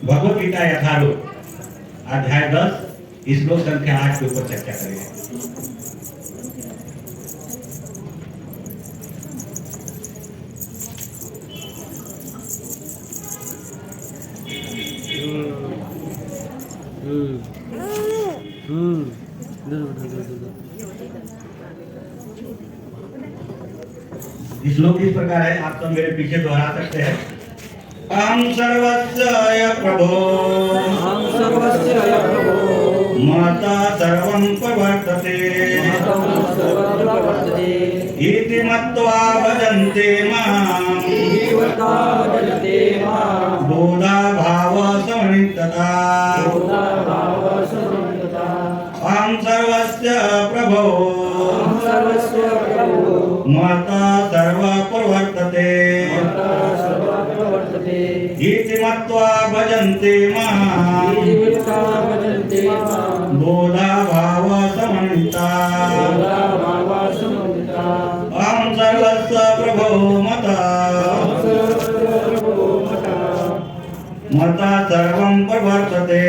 भगवत गीता यथारूप अध्याय 10 श्लोक संख्या 8 के ऊपर चर्चा करेंगे। श्लोक इस प्रकार है, आप सब मेरे पीछे दोहरा सकते हैं। अहं सर्वस्य प्रभो माता सर्वं प्रवर्तते इति मत्वा भजन्ते मां बोधा भाव समन्वितता। अहं सर्वस्य प्रभो माता सर्व प्रवर्तते इति मत्वा भजन्ते मां बोधा भाव समन्विता। अहं सर्वस्य प्रभो माता सर्वं प्रवर्तते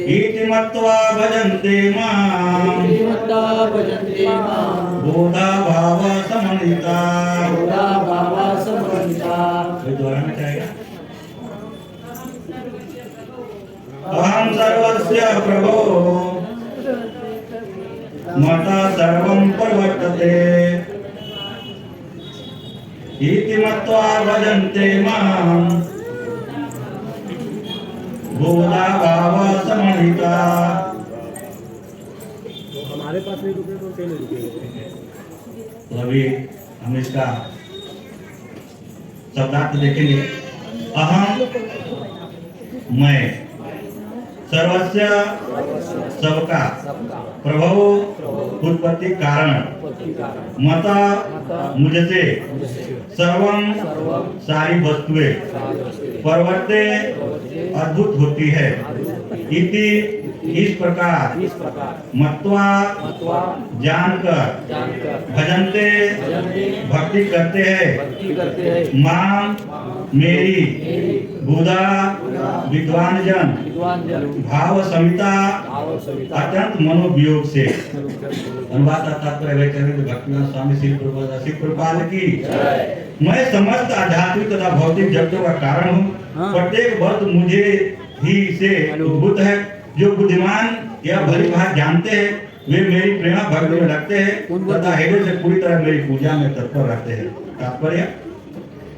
इति मत्वा भजन्ते मां बोधा भाव समन्विता। कोई दोहराना चाहेगा? अहं सर्वस्य प्रभो माता सर्वं प्रवर्तते इति मत्वा भजन्ते मां बोधा भाव समन्विता। हमारे पास नहीं रुके तो नहीं रुके। तो अभी हम इसका शब्दार्थ देखेंगे। अहम मैं, सर्वस्य सबका, प्रभु उत्पत्ति कारण, मता मुझसे, सर्वम सारी वस्तुएं, प्रवर्ते अद्भुत होती है, इति इस प्रकार, मत्वा जानकर, भजन्ते भक्ति करते हैं, मां मेरी, बुधा विद्वान जन, भाव समिता अत्यंत मनोवियोग से। अनुवाद तात्पर्य भक्तिवेदांत स्वामी श्री प्रभुपाद की। मैं समस्त आध्यात्मिक तथा भौतिक जगतों का कारण हूँ। प्रत्येक वस्तु मुझे ही से उद्भूत है। जो बुद्धिमान या भली भांति जानते हैं वे मेरी प्रेमा भक्ति में लगते हैं तथा हृदय से पूरी तरह मेरी पूजा में तत्पर रहते हैं। तात्पर्य,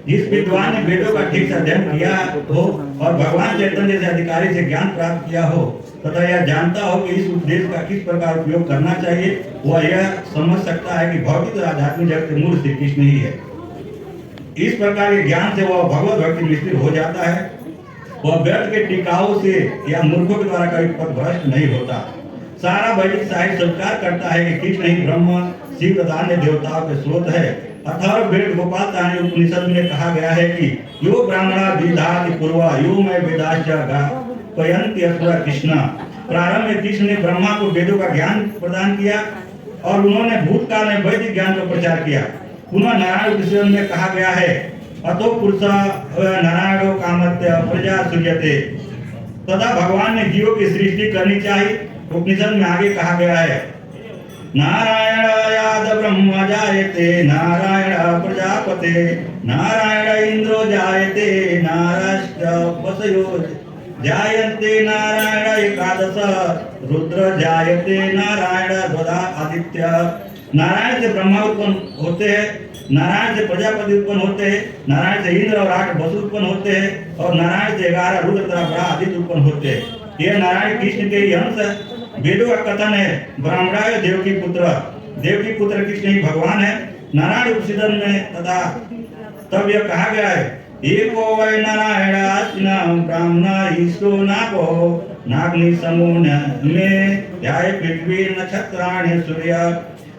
जिस विद्वान ने वेदों का ठीक से अध्ययन किया हो और भगवान चैतन्य जैसे अधिकारी से ज्ञान प्राप्त किया हो तथा यह जानता हो कि इस उपदेश का किस प्रकार उपयोग करना चाहिए, वह यह समझ सकता है कि भौतिक और आध्यात्मिक जगत के मूल श्री कृष्ण ही है। इस प्रकार के ज्ञान से वह भगवत भक्ति में स्थिर हो जाता है। वह व्यर्थ के टिकाऊ से या मूर्खों के द्वारा कभी पथभ्रष्ट नहीं होता। सारा वैदिक साहित्य स्वीकार करता है कि कृष्ण ही ब्रह्म, शिव तथा अन्य देवताओं के स्रोत है। अथर्ववेद गोपाल तानी उपनिषद में कहा गया है कि यो ब्राह्मणा विधाति पूर्वा यो मैं वेदाश्च गायन्ति असुरा कृष्ण। प्रारंभ में कृष्ण ने ब्रह्मा को वेदों का ज्ञान प्रदान किया और उन्होंने भूतकाल में वैदिक ज्ञान का प्रचार किया। पुनः नारायण उपनिषद में कहा गया है अतो पुरुष नारायणो कामत्य प्रजा सृजते। तथा भगवान ने जीवों की सृष्टि करनी चाहिए। उपनिषद में आगे कहा गया है नारायणायाद ब्रह्म जायते नारायण प्रजापते नारायण इंद्रो जायते नारायण वसयो जायन्ते नारायण एकादश रुद्र जायते नारायण ध्वजा आदित्य। नारायण से ब्रह्मा उत्पन्न होते हैं, नारायण से प्रजापति उत्पन्न होते हैं, नारायण से इंद्र और 8 वसु उत्पन्न होते हैं और नारायण से 11 रुद्र तथा बड़ा आदित्य उत्पन्न होते हैं। यह नारायण कृष्ण के ही अंश है। वेदों का कथन है ब्राह्मणाय देवकी पुत्र, देवकी पुत्र कृष्ण ही भगवान है। नारायण उपनिषद में तथा तब यह कहा गया है एको वै नारायण ब्राह्मण ईश्वरो नाको नाग्नि समूह में ध्याय पृथ्वी नक्षत्राणि सूर्य।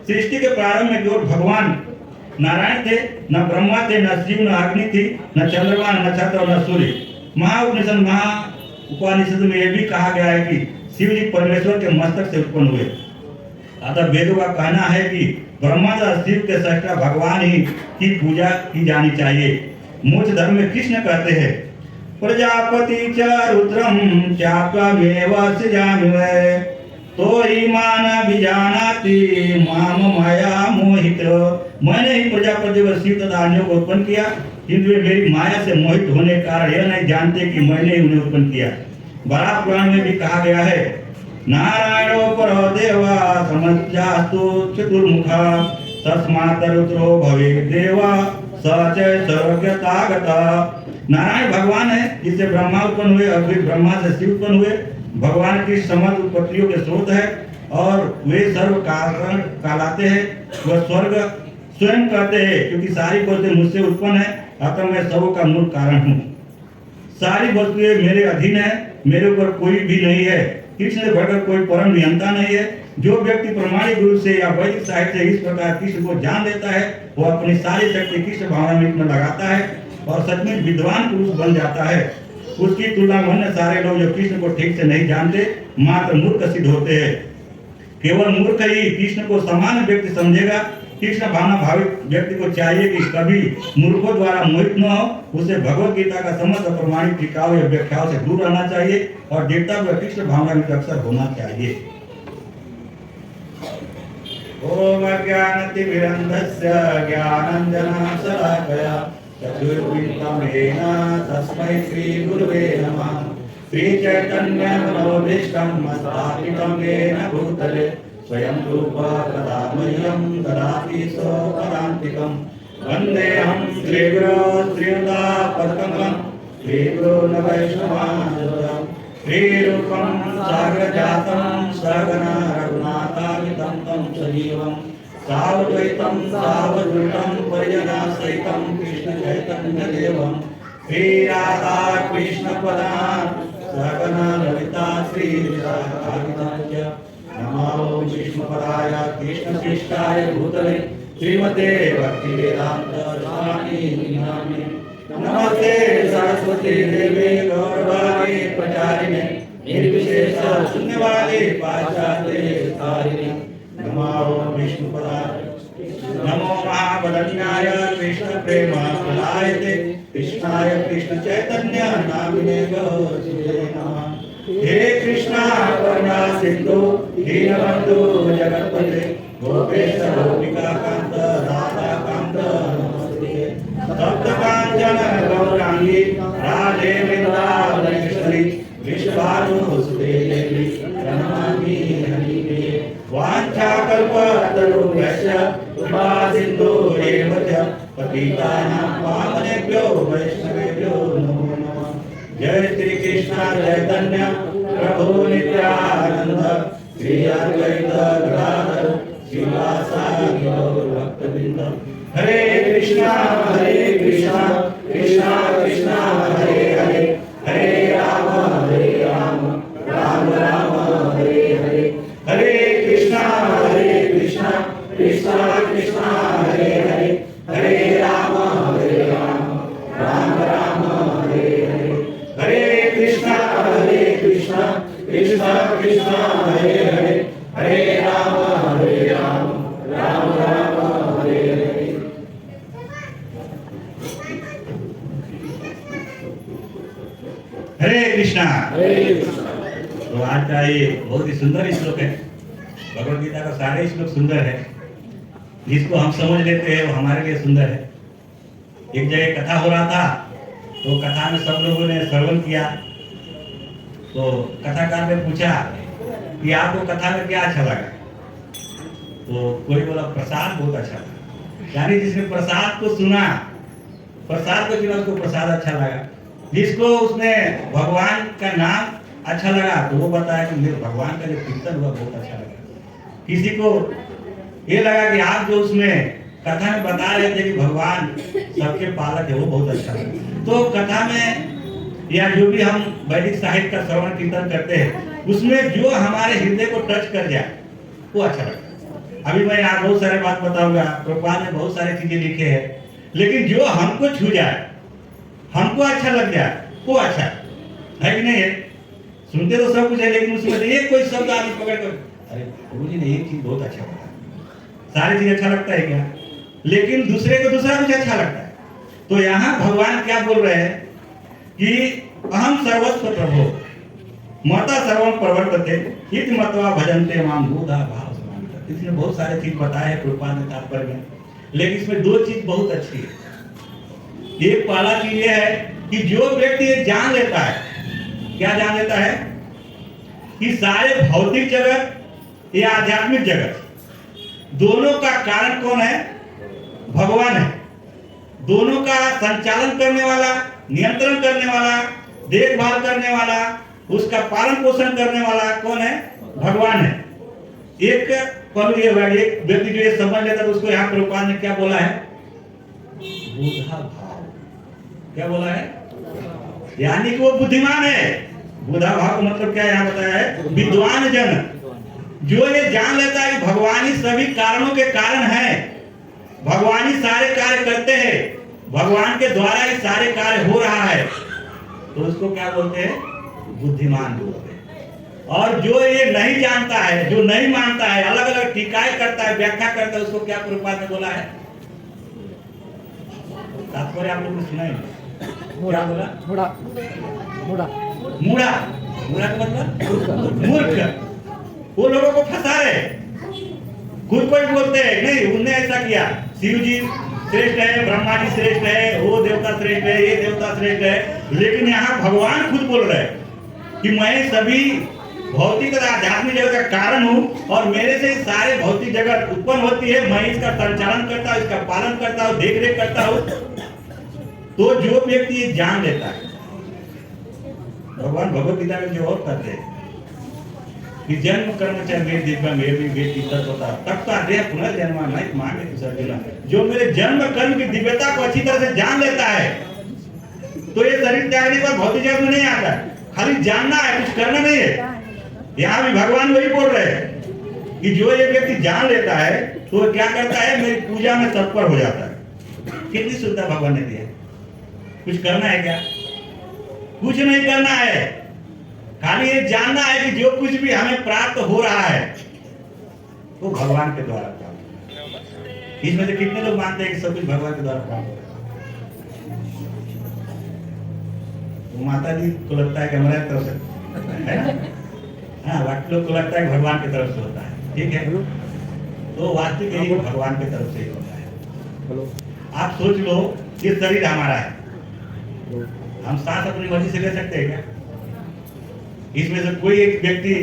सृष्टि के प्रारंभ में केवल भगवान नारायण थे, न ब्रह्मा थे, न शिव, न अग्नि थी, न चंद्रमा, न नक्षत्र, न सूर्य। महाउपनिषद उपनिषद में यह भी कहा गया है कि शिव जी परमेश्वर के मस्तक से उत्पन्न हुए। अतः वेदों का कहना है कि ब्रह्मा तथा शिव के सृष्टा भगवान ही की पूजा की जानी चाहिए। मोक्ष धर्म में कृष्ण कहते हैं प्रजापति च रुद्रम चाप्यमेव सृजामि तो ईमान विजानाति माम माया मोहित। मैंने ही प्रजापति व शिव तथा अन्यों को उत्पन्न किया, किंतु वे मेरी माया से मोहित होने के कारण यह नहीं जानते कि मैंने ही उन्हें उत्पन्न किया। बराह पुराण में भी कहा गया है, नारायणो परो देवा समज्जास्तु चतुर्मुखा तस्मात् रुद्रो भवे देवा स च सर्वज्ञतागता। नारायण भगवान है जिससे ब्रह्मा उत्पन्न हुए और फिर ब्रह्मा से शिव उत्पन्न हुए। भगवान की समस्त उत्पत्तियों के स्रोत है और वे सर्व कारण कहलाते हैं। वह स्वर्ग स्वयं कहते हैं क्योंकि सारी वस्तुएं मुझसे उत्पन्न है, अतः मैं सबों का मूल कारण हूँ। सारी वस्तुएं मेरे अधीन है, मेरे ऊपर कोई भी नहीं है। कृष्ण से बढ़कर कोई परम नियंता नहीं है। जो व्यक्ति प्रमाणिक गुरु से या वैदिक साहित्य से इस प्रकार कृष्ण को जान लेता है, वो अपनी सारी शक्ति कृष्ण भावना में लगाता है और सचमुच विद्वान पुरुष बन जाता है। उसकी तुलना में सारे लोग जो कृष्ण को ठीक से नहीं जानते मात्र मूर्ख सिद्ध होते हैं। केवल मूर्ख ही कृष्ण को सामान्य व्यक्ति समझेगा। कृष्ण भावना भावित व्यक्ति को चाहिए कि कभी मूर्खों द्वारा मोहित न हो, उसे भगवत गीता का समस्त प्रमाणिक टीकाओं या व्याख्याओं से दूर रहना चाहिए और देवता को कृष्ण भावना में अक्सर होना चाहिए। ओम अज्ञानतिमिरन्धस्य ज्ञानाञ्जनं शलाकया चतुर्विंशमेन तस्मै श्री गुरुवे नमः। श्री चैतन्य मनोभीष्टं स्थापितं येन भूतले स्वयं रूप कदा मह्यं ददाति स्वपदान्तिकं। वन्देऽहं श्रीगुरो श्रीयुतापदकमलं श्रीगुरून् वैष्णवान् श्रीरूपं साग्रजातं सहगना रघुनाथामितं तं सजीवं सावद्वैतं सावधूतं परिजनासहितं कृष्ण चैतन्य देवं श्रीराधा कृष्ण पदान् सहगना ललिता श्रीविशाखान्वितांश्च। नमो विष्णुपदाय कृष्णशिष्टाय भूतले श्रीमते भक्तिवेदान्त स्वामी नामिने। नमस्ते सरस्वती देवी गौरवाणी प्रचारिणे निर्विशेष शून्यवादी पाश्चात्य तारिणे। नमो विष्णुपदाय नमो महावदन्याय कृष्ण प्रेम प्रदायते कृष्णाय कृष्ण चैतन्य नामिने गौरवाणी नमः। हे कृष्णा करुणा सिंधु दीनबंधु जगत्पते गोपेश गोपिका कांत राधा कांत नमस्ते। तप्त कांचन गौरांगी राधे वृंदावनेश्वरी विश्वभानुसुते देवी प्रणमामि हरिप्रिये। वाञ्छाकल्पतरुभ्यश्च कृपा सिन्धुरेव च पतितानां पावनेभ्यो वैष्णवेभ्यो नमो नमः। जय श्री कृष्ण चैतन्य प्रभु नित्यानंद श्री अद्वैत गदाधर श्रीवासादि गौर भक्तवृंद। हरे कृष्णा कृष्णा कृष्णा हरे हरे हरे राम राम राम हरे हरे। हरे कृष्णा कृष्णा कृष्णा हरे हरे हरे राम राम राम हरे हरे। हरे कृष्णा कृष्णा कृष्णा हरे हरे हरे राम राम राम हरे हरे। हरे कृष्णा। तो आज का ये बहुत ही सुंदर श्लोक है। भगवद गीता का सारे श्लोक सुंदर है। जिसको हम समझ लेते हैं वो हमारे लिए सुंदर है। एक जगह कथा हो रहा था तो कथा में सब लोगों ने श्रवण किया। तो कथाकार ने पूछा कि आपको कथा में क्या अच्छा लगा? तो कोई बोला प्रसाद बहुत अच्छा लगा। यानी जिसने प्रसाद को सुना, प्रसाद को सुना, उसको प्रसाद अच्छा लगा। जिसको उसने भगवान का नाम अच्छा लगा तो वो बताया कि मुझे भगवान का जो कीर्तन हुआ बहुत अच्छा लगा। किसी को ये लगा कि आप जो उसमें कथा में बता रहे थे कि भगवान सबके पालक है, वो बहुत अच्छा लगा। तो कथा में या जो भी हम वैदिक साहित्य का श्रवण कीर्तन करते हैं उसमें जो हमारे हृदय को टच कर जाए वो अच्छा लगता है। अभी मैं यहाँ बहुत सारे बात बताऊंगा, प्रभुपाद ने बहुत सारी चीजें लिखे हैं, लेकिन जो हमको छू जाए, हमको अच्छा लग जाए, वो अच्छा है कि नहीं है? सुनते तो सब कुछ है, लेकिन उसमें एक कोई शब्द आदमी पकड़ कर, अरे गुरु जी ने एक चीज बहुत अच्छा बताया। सारी चीज अच्छा लगता है क्या? लेकिन दूसरे को दूसरा कुछ अच्छा लगता है। तो यहाँ भगवान क्या बोल रहे हैं कि अहम सर्वस्व प्रभो मता सर्वम प्रवर्तते इत मतवा भजन्ते माम बुधा भाव समानता। इसमें बहुत सारे चीज बताए हैं प्रभुपाद ने तात्पर्य में, लेकिन इसमें दो चीज बहुत अच्छी है। एक पहला चीज ये है कि जो व्यक्ति ये जान लेता है, क्या जान लेता है कि सारे भौतिक जगत या आध्यात्मिक जगत दोनों का कारण कौन है? भगवान है। दोनों का संचालन करने वाला, नियंत्रण करने वाला, देखभाल करने वाला, उसका पालन पोषण करने वाला कौन है? भगवान है। एक पहलू ये हुआ, एक व्यक्ति जो ये समझ लेता तो उसको यहाँ प्रभुपाद ने क्या बोला है? बुधा भाव। क्या बोला है? यानी कि वो बुद्धिमान है। बुधा भाव का मतलब क्या यहाँ बताया है? विद्वान जन, जो ये जान लेता है कि भगवान ही सभी कारणों के कारण है, भगवान ही सारे कार्य करते हैं, भगवान के द्वारा ही सारे कार्य हो रहा है, तो उसको क्या बोलते हैं? बुद्धिमान बोलते हैं। और जो ये नहीं जानता है, जो नहीं मानता है, अलग अलग टीकाएं करता है, व्याख्या करता है, उसको क्या प्रभुपाद ने बोला है? तात्पर्य आप लोग ने सुना ही नहीं। क्या बोला? मुड़ा मुड़ा मूढ़ा। मूढ़ा का मतलब मूर्ख। वो लोगों को फंसा रहे, खुद कोई बोलते हैं नहीं उनने ऐसा किया, शिव जी श्रेष्ठ है, ब्रह्मा जी श्रेष्ठ है, वो देवता श्रेष्ठ है, ये देवता श्रेष्ठ है, लेकिन यहाँ भगवान खुद बोल रहे हैं कि मैं सभी भौतिक और आध्यात्मिक जगत का कारण हूँ और मेरे से सारे भौतिक जगत उत्पन्न होती है, मैं इसका संचालन करता हूँ, इसका पालन करता हूँ, देख रेख करता हूँ। तो जो व्यक्ति ये जान लेता है, भगवान भगवत गीता में जो और कहते हैं कि जन्म कर्म चंद्र दिव्य मेरी बेटी तक होता तब का देह पुनर्जन्म नहीं मांगे दूसरा जिला। जो मेरे जन्म कर्म की दिव्यता को अच्छी तरह से जान लेता है तो ये शरीर त्यागने पर भौतिक जगत में नहीं आता है, खाली जानना है, कुछ करना नहीं है। यहाँ भी भगवान वही बोल रहे हैं कि जो ये व्यक्ति जान लेता है तो क्या करता है? मेरी पूजा में तत्पर हो जाता है। कितनी सुविधा भगवान ने दी है। कुछ करना है क्या? कुछ नहीं करना है, खाली ये जानना है कि जो कुछ भी हमें प्राप्त हो रहा है वो भगवान के द्वारा प्राप्त है। इसमें से कितने लोग मानते हैं कि सब कुछ भगवान के द्वारा प्राप्त हो? वो माता जी को लगता है कि हमारे तरफ से है ना? हाँ, बाकी लोग को लगता है कि भगवान की तरफ से होता है। ठीक है, तो वास्तविक यही भगवान की तरफ से ही होता है। आप सोच लो, ये शरीर हमारा है, हम सांस अपनी मर्जी से ले सकते हैं क्या? इसमें से कोई एक व्यक्ति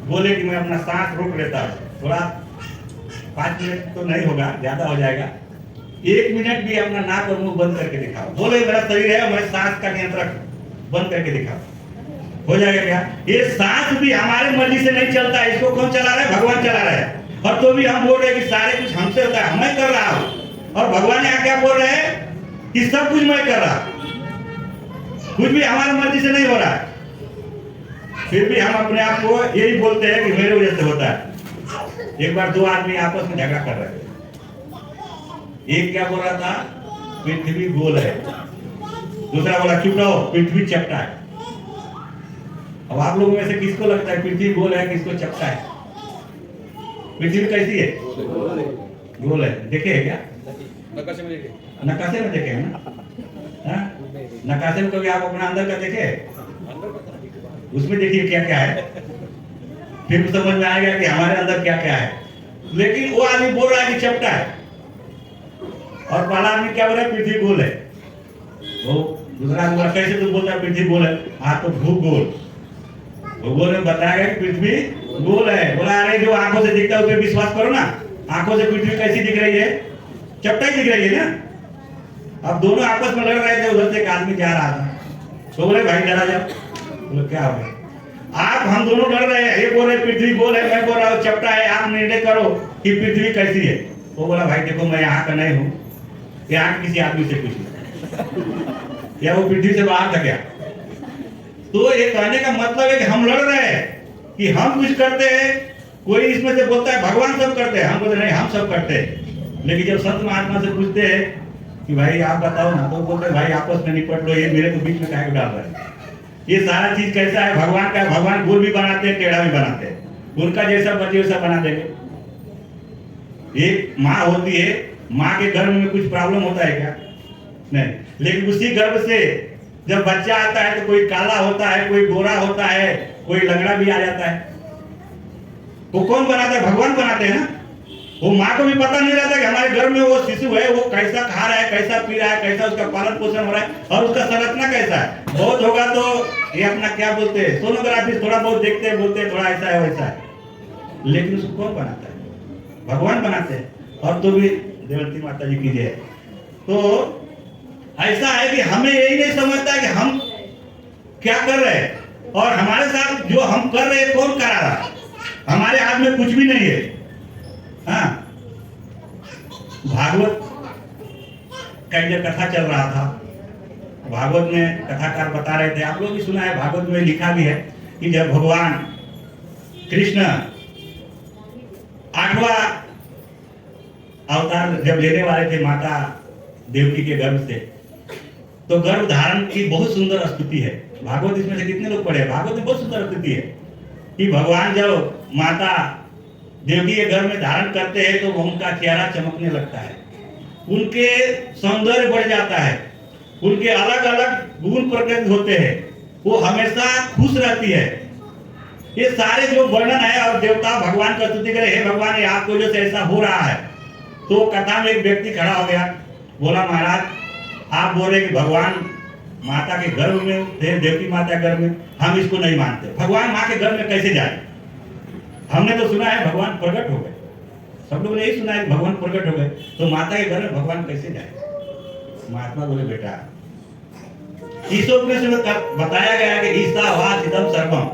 बोले कि मैं अपना सांस रोक लेता हूँ, थोड़ा 5 मिनट तो नहीं होगा, ज्यादा हो जाएगा, 1 मिनट भी अपना नाक और मुंह बंद करके दिखाओ, बोले मेरा शरीर है, मैं सांस का नियंत्रण बंद करके दिखाओ, हो जाएगा क्या? ये सांस भी हमारे मर्जी से नहीं चलता है, इसको कौन चला रहा है? भगवान चला रहा है। और तो भी हम बोल रहे हैं कि सारे कुछ हमसे होता है, मैं कर रहा हूँ, और भगवान यहाँ क्या बोल रहे हैं कि सब कुछ मैं कर रहा हूँ, कुछ भी हमारी मर्जी से नहीं हो रहा है। फिर भी हम अपने आप को यही बोलते हैं कि मेरे वजह से होता है। एक बार 2 आदमी आपस में झगड़ा कर रहे थे। एक क्या बोल रहा था? पृथ्वी गोल है। दूसरा बोला चुप रहो, पृथ्वी चपटा है। अब आप लोगों में से किसको लगता है पृथ्वी गोल है, किसको चपटा है? पृथ्वी कैसी है? गोल है। देखे है क्या? नकाशे में देखे हैं ना? नकाशे में कभी आप अपना अंदर का देखे? उसमें देखिए क्या क्या है, फिर समझ में आएगा कि हमारे अंदर क्या क्या है। लेकिन वो आदमी बोल रहा है कि चपटा है, और पहला आदमी क्या बोल रहा है? पृथ्वी गोल है। वो दूसरा आदमी बोला कैसे तुम बोलता है पृथ्वी गोल है? हाँ, तो भूगोल, भूगोल में बताया गया कि पृथ्वी गोल है। बोला अरे जो आंखों से दिखता है उस पर विश्वास करो ना, आंखों से पृथ्वी कैसी दिख रही है? चपटा ही दिख रही है ना। अब दोनों आपस में लड़ रहे थे, उधर से एक आदमी जा रहा था, तो बोले भाई डरा जाओ। बोले क्या हो गया? आप हम दोनों लड़ रहे हैं, ये बोल रहे पृथ्वी गोल है, मैं बोल रहा हूँ चपटा है, आप निर्णय करो कि पृथ्वी कैसी है। वो बोला भाई देखो मैं यहाँ का नहीं हूँ, यहाँ के किसी आदमी से पूछ या वो पृथ्वी से बाहर था क्या? तो ये कहने का मतलब है कि हम लड़ रहे हैं कि हम कुछ करते हैं, कोई इसमें से बोलता है भगवान सब करते हैं, हम बोलते नहीं हम सब करते हैं। लेकिन जब संत महात्मा से पूछते हैं कि भाई आप बताओ ना, तो बोलते हैं भाई आपस में निपट लो, ये मेरे को बीच में काहे डाल रहा है? ये सारा चीज कैसा है? भगवान का, भगवान गोल भी बनाते हैं, टेढ़ा भी बनाते हैं, उनका जैसा मर्जी वैसा बना देंगे। एक माँ होती है, माँ के गर्भ में कुछ प्रॉब्लम होता है क्या? नहीं, लेकिन उसी गर्भ से जब बच्चा आता है तो कोई काला होता है, कोई गोरा होता है, कोई लंगड़ा भी आ जाता है। वो कौन बनाता है? भगवान बनाते हैं ना। वो माँ को भी पता नहीं रहता कि हमारे घर में वो शिशु है, वो कैसा खा रहा है, कैसा पी रहा है, कैसा उसका पालन पोषण हो रहा है और उसका संरचना कैसा है। बहुत होगा तो ये अपना क्या बोलते हैं, सोनोग्राफी थोड़ा बहुत देखते हैं, बोलते हैं थोड़ा ऐसा है वैसा है, लेकिन उसको कौन बनाता है? भगवान बनाते हैं। और तो भी देवती माता जी की जय। तो ऐसा है कि हमें यही नहीं समझता कि हम क्या कर रहे हैं और हमारे साथ जो हम कर रहे हैं कौन करा रहा है। हमारे हाथ में कुछ भी नहीं है। हाँ, भागवत का जब कथा चल रहा था, भागवत में कथाकार बता रहे थे, आप लोग भी सुना है, भागवत में लिखा भी है कि जब भगवान कृष्ण 8वां अवतार जब लेने वाले थे माता देवकी के गर्भ से, तो गर्भ धारण की बहुत सुंदर स्तुति है। भागवत इसमें से कितने लोग पढ़े? भागवत में बहुत सुंदर स्तुति है कि भगवान जब माता देवकी के गर्भ में धारण करते हैं तो उनका चेहरा चमकने लगता है, उनके सौंदर्य बढ़ जाता है, उनके अलग अलग गुण प्रकट होते हैं, वो हमेशा खुश रहती है। ये सारे जो वर्णन है और देवता भगवान का स्तुति करे, हे भगवान ये आपकी वजह से ऐसा हो रहा है। तो कथा में एक व्यक्ति खड़ा हो गया, बोला महाराज आप बोल रहे कि भगवान माता के गर्भ में थे, देवकी माता गर्भ में, हम इसको नहीं मानते। भगवान माँ के गर्भ में कैसे जाए? हमने तो सुना है भगवान प्रकट हो गए, सब लोगों ने यही सुना है कि भगवान प्रकट हो गए, तो माता के घर में भगवान कैसे जाए? महात्मा बोले बेटा ईशोपनिषद में बताया गया कि ईसा वा चिदम सर्वम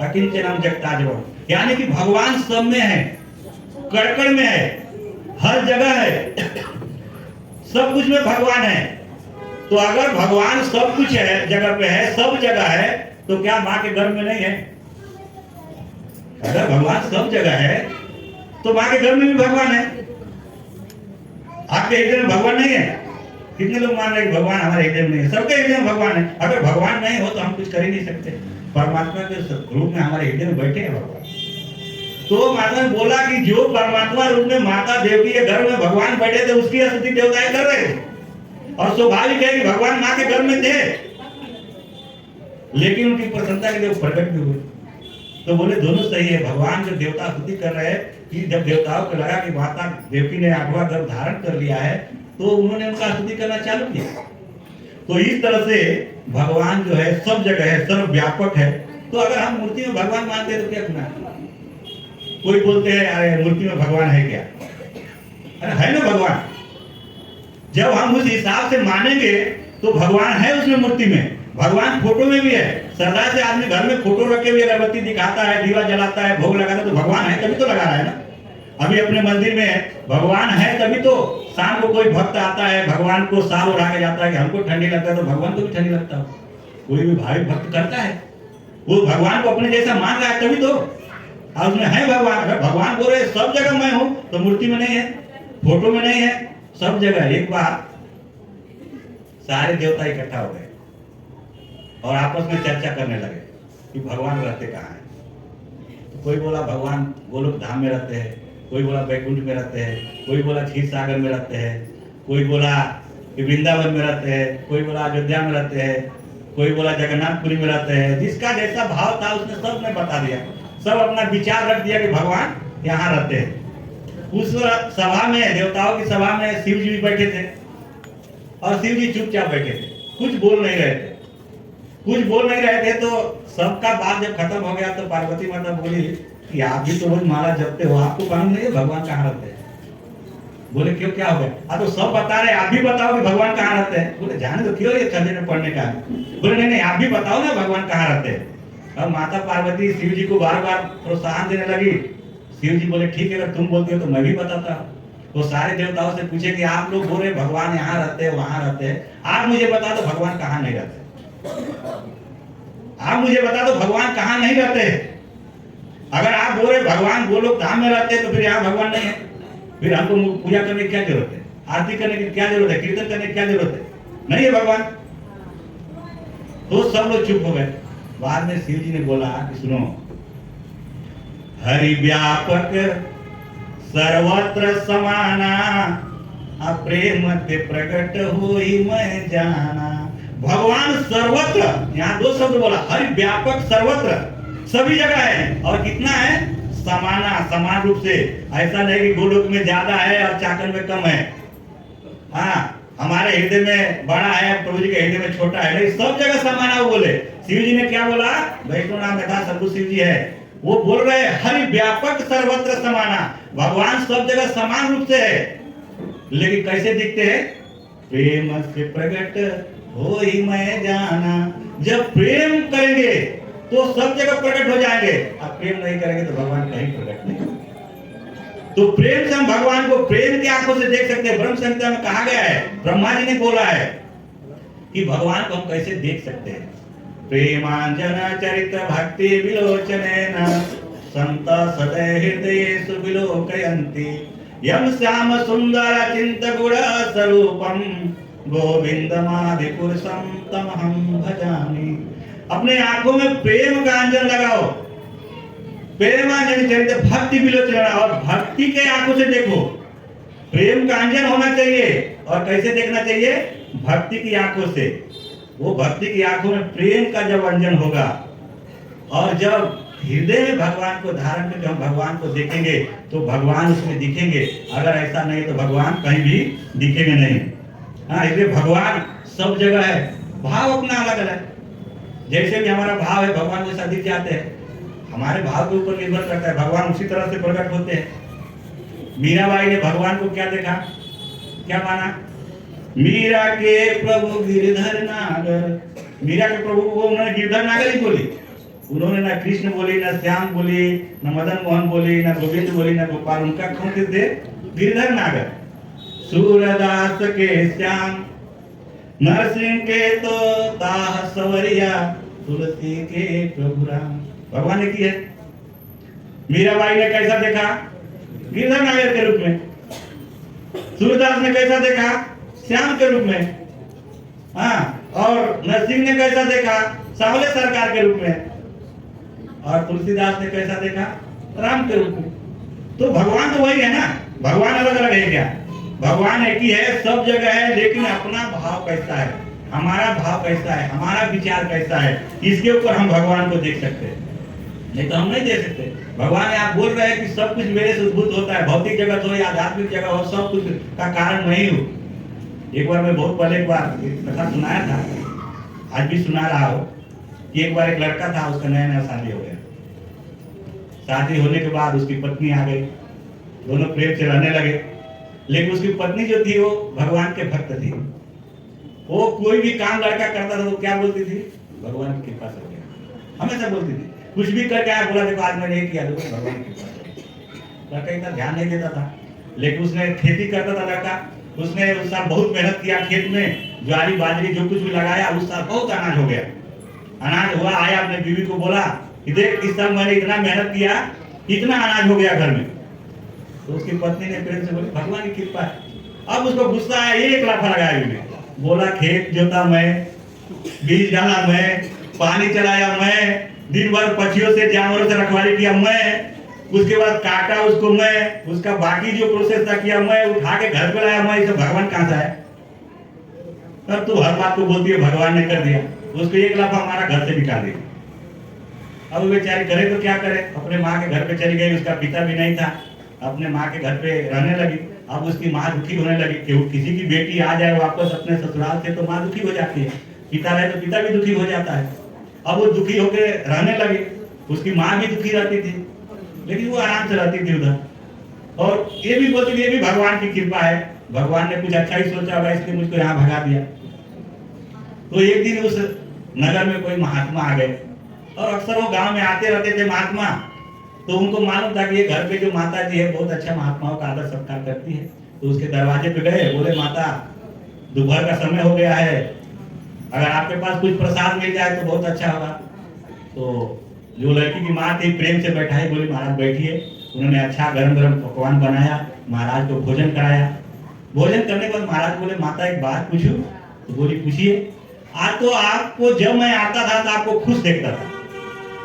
अकिंचनम जगताजवम, यानी कि भगवान सब में है, कड़कड़ में है, हर जगह है, सब कुछ में भगवान है। तो अगर भगवान सब कुछ है, जगह पे है, सब जगह है, तो क्या माँ के गर्भ में नहीं है? अगर भगवान सब जगह है तो माँ के गर्भ में भी भगवान है। आपके हृदय में भगवान नहीं है? कितने लोग मान रहे हैं भगवान हमारे हृदय में नहीं है? सबके हृदय में भगवान है। अगर भगवान नहीं हो तो हम कुछ कर ही नहीं सकते। परमात्मा के रूप में हमारे हृदय में बैठे हैं भगवान। तो माता ने बोला कि जो परमात्मा रूप में माता देवकी के घर में भगवान बैठे थे उसकी स्तुति देवताएं कर रहे थे और स्वाभाविक है कि भगवान माँ के घर में थे, लेकिन उनकी प्रसन्नता के लिए प्रकट भी हुए। तो बोले दोनों सही है। भगवान जो देवता स्तुति कर रहे हैं कि जब देवताओं को लगा कि माता देवकी ने 8वां गर्भ धारण कर लिया है तो उन्होंने उनका स्तुति करना चालू किया। तो इस तरह से भगवान जो है सब जगह है, सर्वव्यापक है। तो अगर हम मूर्ति में भगवान मानते हैं तो क्या गुनाह? कोई बोलते हैं अरे मूर्ति में भगवान है क्या? अरे है ना भगवान। जब हम उस हिसाब से मानेंगे तो भगवान है उसमें मूर्ति में। भगवान फोटो में भी है। सरदा से आदमी घर में फोटो रखे हुए अगरबत्ती दिखाता है, दीवा जलाता है, भोग लगाता है, तो भगवान है तभी तो लगा रहा है ना। अभी अपने मंदिर में भगवान है तभी तो शाम को कोई भक्त आता है, भगवान को साल उड़ा के जाता है कि हमको ठंडी लगता है, तो भगवान को भी ठंडी लगता है। कोई भी भाई भक्त करता है, वो भगवान को अपने जैसा मान रहा है तभी तो। और उसमें है भगवान। अगर भगवान बोल रहे सब जगह मैं हूं तो मूर्ति में नहीं है, फोटो में नहीं है, सब जगह। एक बार सारे देवता इकट्ठा हो गए और आपस में चर्चा करने लगे कि भगवान रहते कहाँ हैं। तो कोई बोला भगवान गोलोक धाम में रहते हैं, कोई बोला बैकुंठ में रहते हैं, कोई बोला क्षीर सागर में रहते हैं, कोई बोला कि वृंदावन में रहते हैं, कोई बोला अयोध्या में रहते हैं, कोई बोला जगन्नाथपुरी में रहते हैं। जिसका जैसा भाव था उसने सब ने बता दिया, सब अपना विचार रख दिया कि भगवान यहाँ रहते हैं। उस सभा में, देवताओं की सभा में शिव जी भी बैठे थे और शिव जी चुपचाप बैठे थे, कुछ बोल नहीं रहे थे। कुछ बोल नहीं रहे थे तो सबका बात जब खत्म हो गया तो पार्वती माता बोली कि आप भी तो रोज माला जपते हो, आपको मालूम नहीं है भगवान कहाँ रहते हैं? बोले क्यों, क्या हो गया? तो सब बता रहे, आप भी बताओ कि भगवान कहाँ रहते हैं। बोले जाने तो क्यों ये चंदे में पढ़ने का है। बोले नहीं नहीं, आप भी बताओ ना भगवान कहाँ रहते हैं। अब माता पार्वती शिव जी को बार बार प्रोत्साहन देने लगी। शिव जी बोले ठीक है, अगर तुम बोलती हो तो मैं भी बताता हूँ। तो सारे देवताओं से पूछे कि आप लोग बोल रहे भगवान यहाँ रहते हैं, वहां रहते हैं, आप मुझे बता दो भगवान कहाँ नहीं रहते। आप मुझे बता दो भगवान कहाँ नहीं रहते हैं। अगर आप बोल रहे भगवान गोलोक धाम में रहते हैं तो फिर यहाँ भगवान नहीं है, फिर हमको पूजा करने की क्या जरूरत है, आरती करने की क्या जरूरत है, कीर्तन करने की क्या जरूरत है? नहीं है भगवान। तो सब लोग चुप हो गए। बाद में शिव जी ने बोला कि सुनो, हरि व्यापक सर्वत्र समाना, प्रेम ते प्रकट होई मैं जाना। भगवान सर्वत्र, यहाँ दो शब्द बोला, हरि व्यापक सर्वत्र, सभी जगह है। और कितना है? समाना, समान रूप से। ऐसा नहीं कि गोलोक में ज्यादा है और चाकन में कम है। हाँ, हमारे हृदय में बड़ा है, प्रभु जी के हृदय में छोटा है, नहीं, सब जगह समाना। वो बोले, शिव जी ने क्या बोला? वैष्णव नाम यथा सर्वभूत शिव जी है, वो बोल रहे हैं हरि व्यापक सर्वत्र समाना। भगवान सब जगह समान रूप से है, लेकिन कैसे दिखते हैं? प्रेम से प्रकट हो ही मैं जाना। जब प्रेम करेंगे तो सब जगह प्रकट हो जाएंगे, और प्रेम नहीं करेंगे तो भगवान कहीं प्रकट नहीं। तो प्रेम से हम भगवान को प्रेम की आंखों से देख सकते हैं। ब्रह्म संहिता में कहा गया है, ब्रह्मा जी ने बोला है कि भगवान को हम कैसे देख सकते हैं। प्रेमांजन चरित भक्ति विलोचनेन संत सदै हृदयेषु विलोकयन्ति यम श्याम सुंदर चिंत गुण स्वरूपम गोविंदमादि पुरुषम तमहं भजामि। अपने आंखों में प्रेम का अंजन लगाओ, प्रेमांजन चरित भक्ति विलोचन, और भक्ति के आंखों से देखो। प्रेम का अंजन होना चाहिए, और कैसे देखना चाहिए? भक्ति की आंखों से। वो भक्ति की आंखों में प्रेम का जब अंजन होगा, और जब हृदय में भगवान को धारण करके हम भगवान को देखेंगे तो भगवान उसमें दिखेंगे। अगर ऐसा नहीं तो भगवान कहीं भी दिखेंगे नहीं। हाँ, इसलिए भगवान सब जगह है, भाव अपना अलग अलग है। जैसे भी हमारा भाव है भगवान वैसा दिख जाते हैं, हमारे भाव के ऊपर निर्भर करता है, भगवान उसी तरह से प्रकट होते हैं। मीराबाई ने भगवान को क्या देखा, क्या माना? मीरा के प्रभु गिरधर नागर। मीरा के प्रभु को उन्होंने गिरधर नागर ही बोली, उन्होंने ना कृष्ण बोली, ना श्याम बोली, ना मदन मोहन बोली, ना गोविंद बोली, ना गोपाल। उनका कौन थे? गिरधर नागर। सूरदास के श्याम, नरसिंह के तो दाह सवरिया, तुलसी के प्रभु राम। भगवान ने की है। मीराबाई ने कैसा देखा? गिरधर नागर के रूप में। सूरदास ने कैसा देखा? श्याम के रूप में। हाँ, और नरसिंह ने कैसा देखा? सावले सरकार के रूप में। और तुलसीदास ने कैसा देखा? राम के रूप में। तो भगवान तो वही है ना, भगवान अलग अलग है क्या? भगवान एक ही है, सब जगह है, लेकिन अपना भाव कैसा है, हमारा भाव कैसा है, हमारा विचार कैसा है, इसके ऊपर हम भगवान को देख सकते हैं, नहीं तो हम नहीं देख सकते। भगवान आप बोल रहे हैं कि सब कुछ मेरे से उद्भूत होता है, भौतिक जगत हो या आध्यात्मिक जगह हो, सब कुछ का कारण मैं ही हूँ। एक बार मैं बहुत पहले एक बार कथा सुनाया था, आज भी सुना रहा हूँ कि एक बार एक लड़का था, उसका नया नया शादी हो गया। शादी होने के बाद उसकी पत्नी आ गई, दोनों प्रेम से रहने लगे। लेकिन उसकी पत्नी जो थी वो भगवान के भक्त थी। वो कोई भी काम लड़का करता था तो क्या बोलती थी? भगवान की कृपा से हो गया, हमेशा बोलती थी। कुछ भी करके आया, बोला देखो आज मैंने ये किया, देखो भगवान की कृपा से। लड़का इतना ध्यान नहीं देता था, लेकिन उसने खेती करता था लड़का, उसने उस साल बहुत मेहनत किया खेत में, ज्वारी बाजरी जो कुछ भी लगाया, उस साल बहुत अनाज हो गया। अनाज हुआ, आया अपने बीवी को बोला कि देख इस साल मैंने इतना मेहनत किया, इतना अनाज हो गया घर में। तो उसकी पत्नी ने प्रेम से बोली भगवान की कृपा है। अब उसको गुस्सा आया, एक लाफा लगाया उसने, बोला खेत जोता मैं, बीज डाला मैं, पानी चलाया मैं, दिन भर पक्षियों से जानवरों से रखवाली किया मैं, उसके बाद काटा उसको मैं, उसका बाकी जो प्रोसेस था किया मैं, उठा के घर पे लाया मैं। इसे भगवान कहां से आया? तब तो हर बात को बोलती है भगवान ने कर दिया, उसको एक लाफा हमारा घर से निकाल दिया। अब वो बेचारी करे तो क्या करे, अपने माँ के घर पे चली गई, उसका पिता भी नहीं था, अपने माँ के घर पे रहने लगी। अब उसकी माँ दुखी होने लगी कि वो किसी की बेटी आ जाए वापस अपने ससुराल से तो माँ दुखी हो जाती है, पिता रहे तो पिता भी दुखी हो जाता है। अब वो दुखी होकर रहने लगी, उसकी माँ भी दुखी रहती थी, लेकिन वो आराम से रहती थी उधर। और ये भी बोलती थी ये भी भगवान की कृपा है, भगवान ने कुछ अच्छा ही सोचा होगा इसलिए मुझको यहाँ भगा दिया। तो एक दिन उस नगर में कोई महात्मा आ गए, और अक्सर वो गांव में आते रहते थे महात्मा, तो उनको मालूम था कि ये घर पे जो माता जी है बहुत अच्छा महात्माओं का आदर सत्कार करती है। तो उसके दरवाजे पे गए, बोले माता दोपहर का समय हो गया है, अगर आपके पास कुछ प्रसाद मिल जाए तो बहुत अच्छा होगा। तो जो लड़की की माँ थी प्रेम से बैठाई, बोली महाराज बैठिए। उन्होंने अच्छा गरम गरम पकवान बनाया, महाराज को भोजन कराया। भोजन करने के बाद महाराज बोले माता एक बात पूछूं? तो बोली पूछिए। आज तो आपको जब मैं आता था तो आपको खुश देखता था,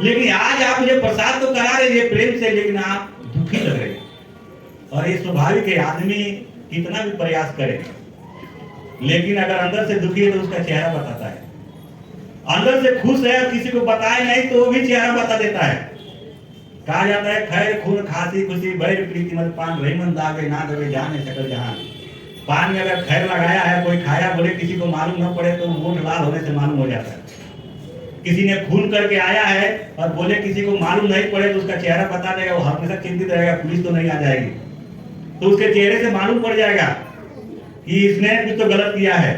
लेकिन आज आप मुझे प्रसाद तो करा रहे हैं प्रेम से, लेकिन आप दुखी लग रहे हैं। और ये स्वाभाविक है, आदमी कितना भी प्रयास करे लेकिन अगर अंदर से दुखी है तो उसका चेहरा बताता है। अंदर से खुश है और किसी को बताए नहीं तो वो भी चेहरा बता देता है। कहा जाता है खैर खून खांसी खुशी बैर प्रीति मत पान रहीमन दागे ना दबे जाने सकल जहान। पान में अगर खैर लगाया है, कोई खाया, बोले किसी को मालूम न पड़े तो होंठ लाल होने से मालूम हो जाता है। किसी ने खून करके आया है और बोले किसी को मालूम नहीं पड़े तो उसका चेहरा बता देगा, वो हमेशा चिंतित रहेगा पुलिस तो नहीं आ जाएगी, तो उसके चेहरे से मालूम पड़ जाएगा कि इसने कुछ तो गलत किया है।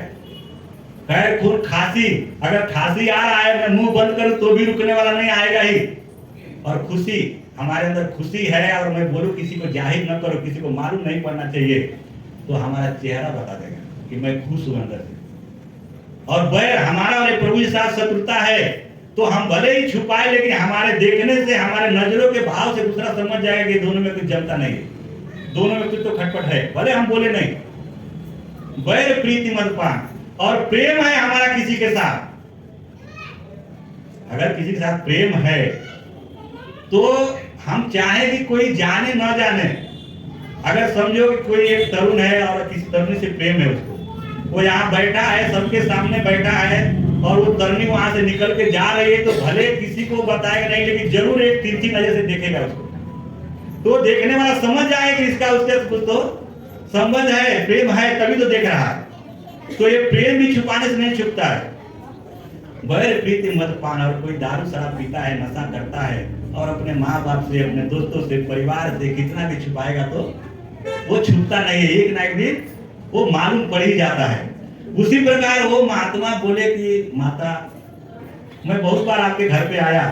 खैर खून खांसी, अगर खांसी आ रहा है मैं मुंह बंद करूं तो भी रुकने वाला नहीं आएगा ही। और खुशी, हमारे अंदर खुशी है और मैं बोलूं किसी को जाहिर न करो, किसी को मालूम नहीं पड़ना चाहिए, तो हमारा चेहरा बता देगा कि मैं खुश हूं अंदर से। और बैर, हमारा और प्रभु के साथ शत्रुता है तो हम भले ही छुपाए, लेकिन हमारे देखने से, हमारे नजरों के भाव से दूसरा समझ जाएगा कि दोनों में कुछ जमता नहीं है, दोनों में कुछ तो खटपट है, भले हम बोले नहीं। बैर प्रीति मत पान, और प्रेम है हमारा किसी के साथ, अगर किसी के साथ प्रेम है तो हम चाहे कि कोई जाने ना जाने, अगर समझो कि कोई एक तरुण है और किसी तरुणी से प्रेम है, उसको वो यहाँ बैठा है, सबके सामने बैठा है और वो तरुणी वहां से निकल के जा रही है, तो भले किसी को बताएगा नहीं, लेकिन जरूर एक तिरछी नजर से देखेगा उसको, तो देखने वाला समझ जाए कि इसका उसके कुछ तो संबंध है, प्रेम है, तभी तो देख रहा है। तो ये प्रेम भी छुपाने से नहीं छुपता है। बैर प्रीति मत पान, और कोई दारू शराब पीता है, नशा करता है और अपने माँ बाप से, अपने दोस्तों से, परिवार से कितना भी छुपाएगा तो वो छुपता नहीं है, एक ना एक दिन वो मालूम पड़ ही जाता है। उसी प्रकार वो महात्मा बोले कि माता मैं बहुत बार आपके घर पे आया,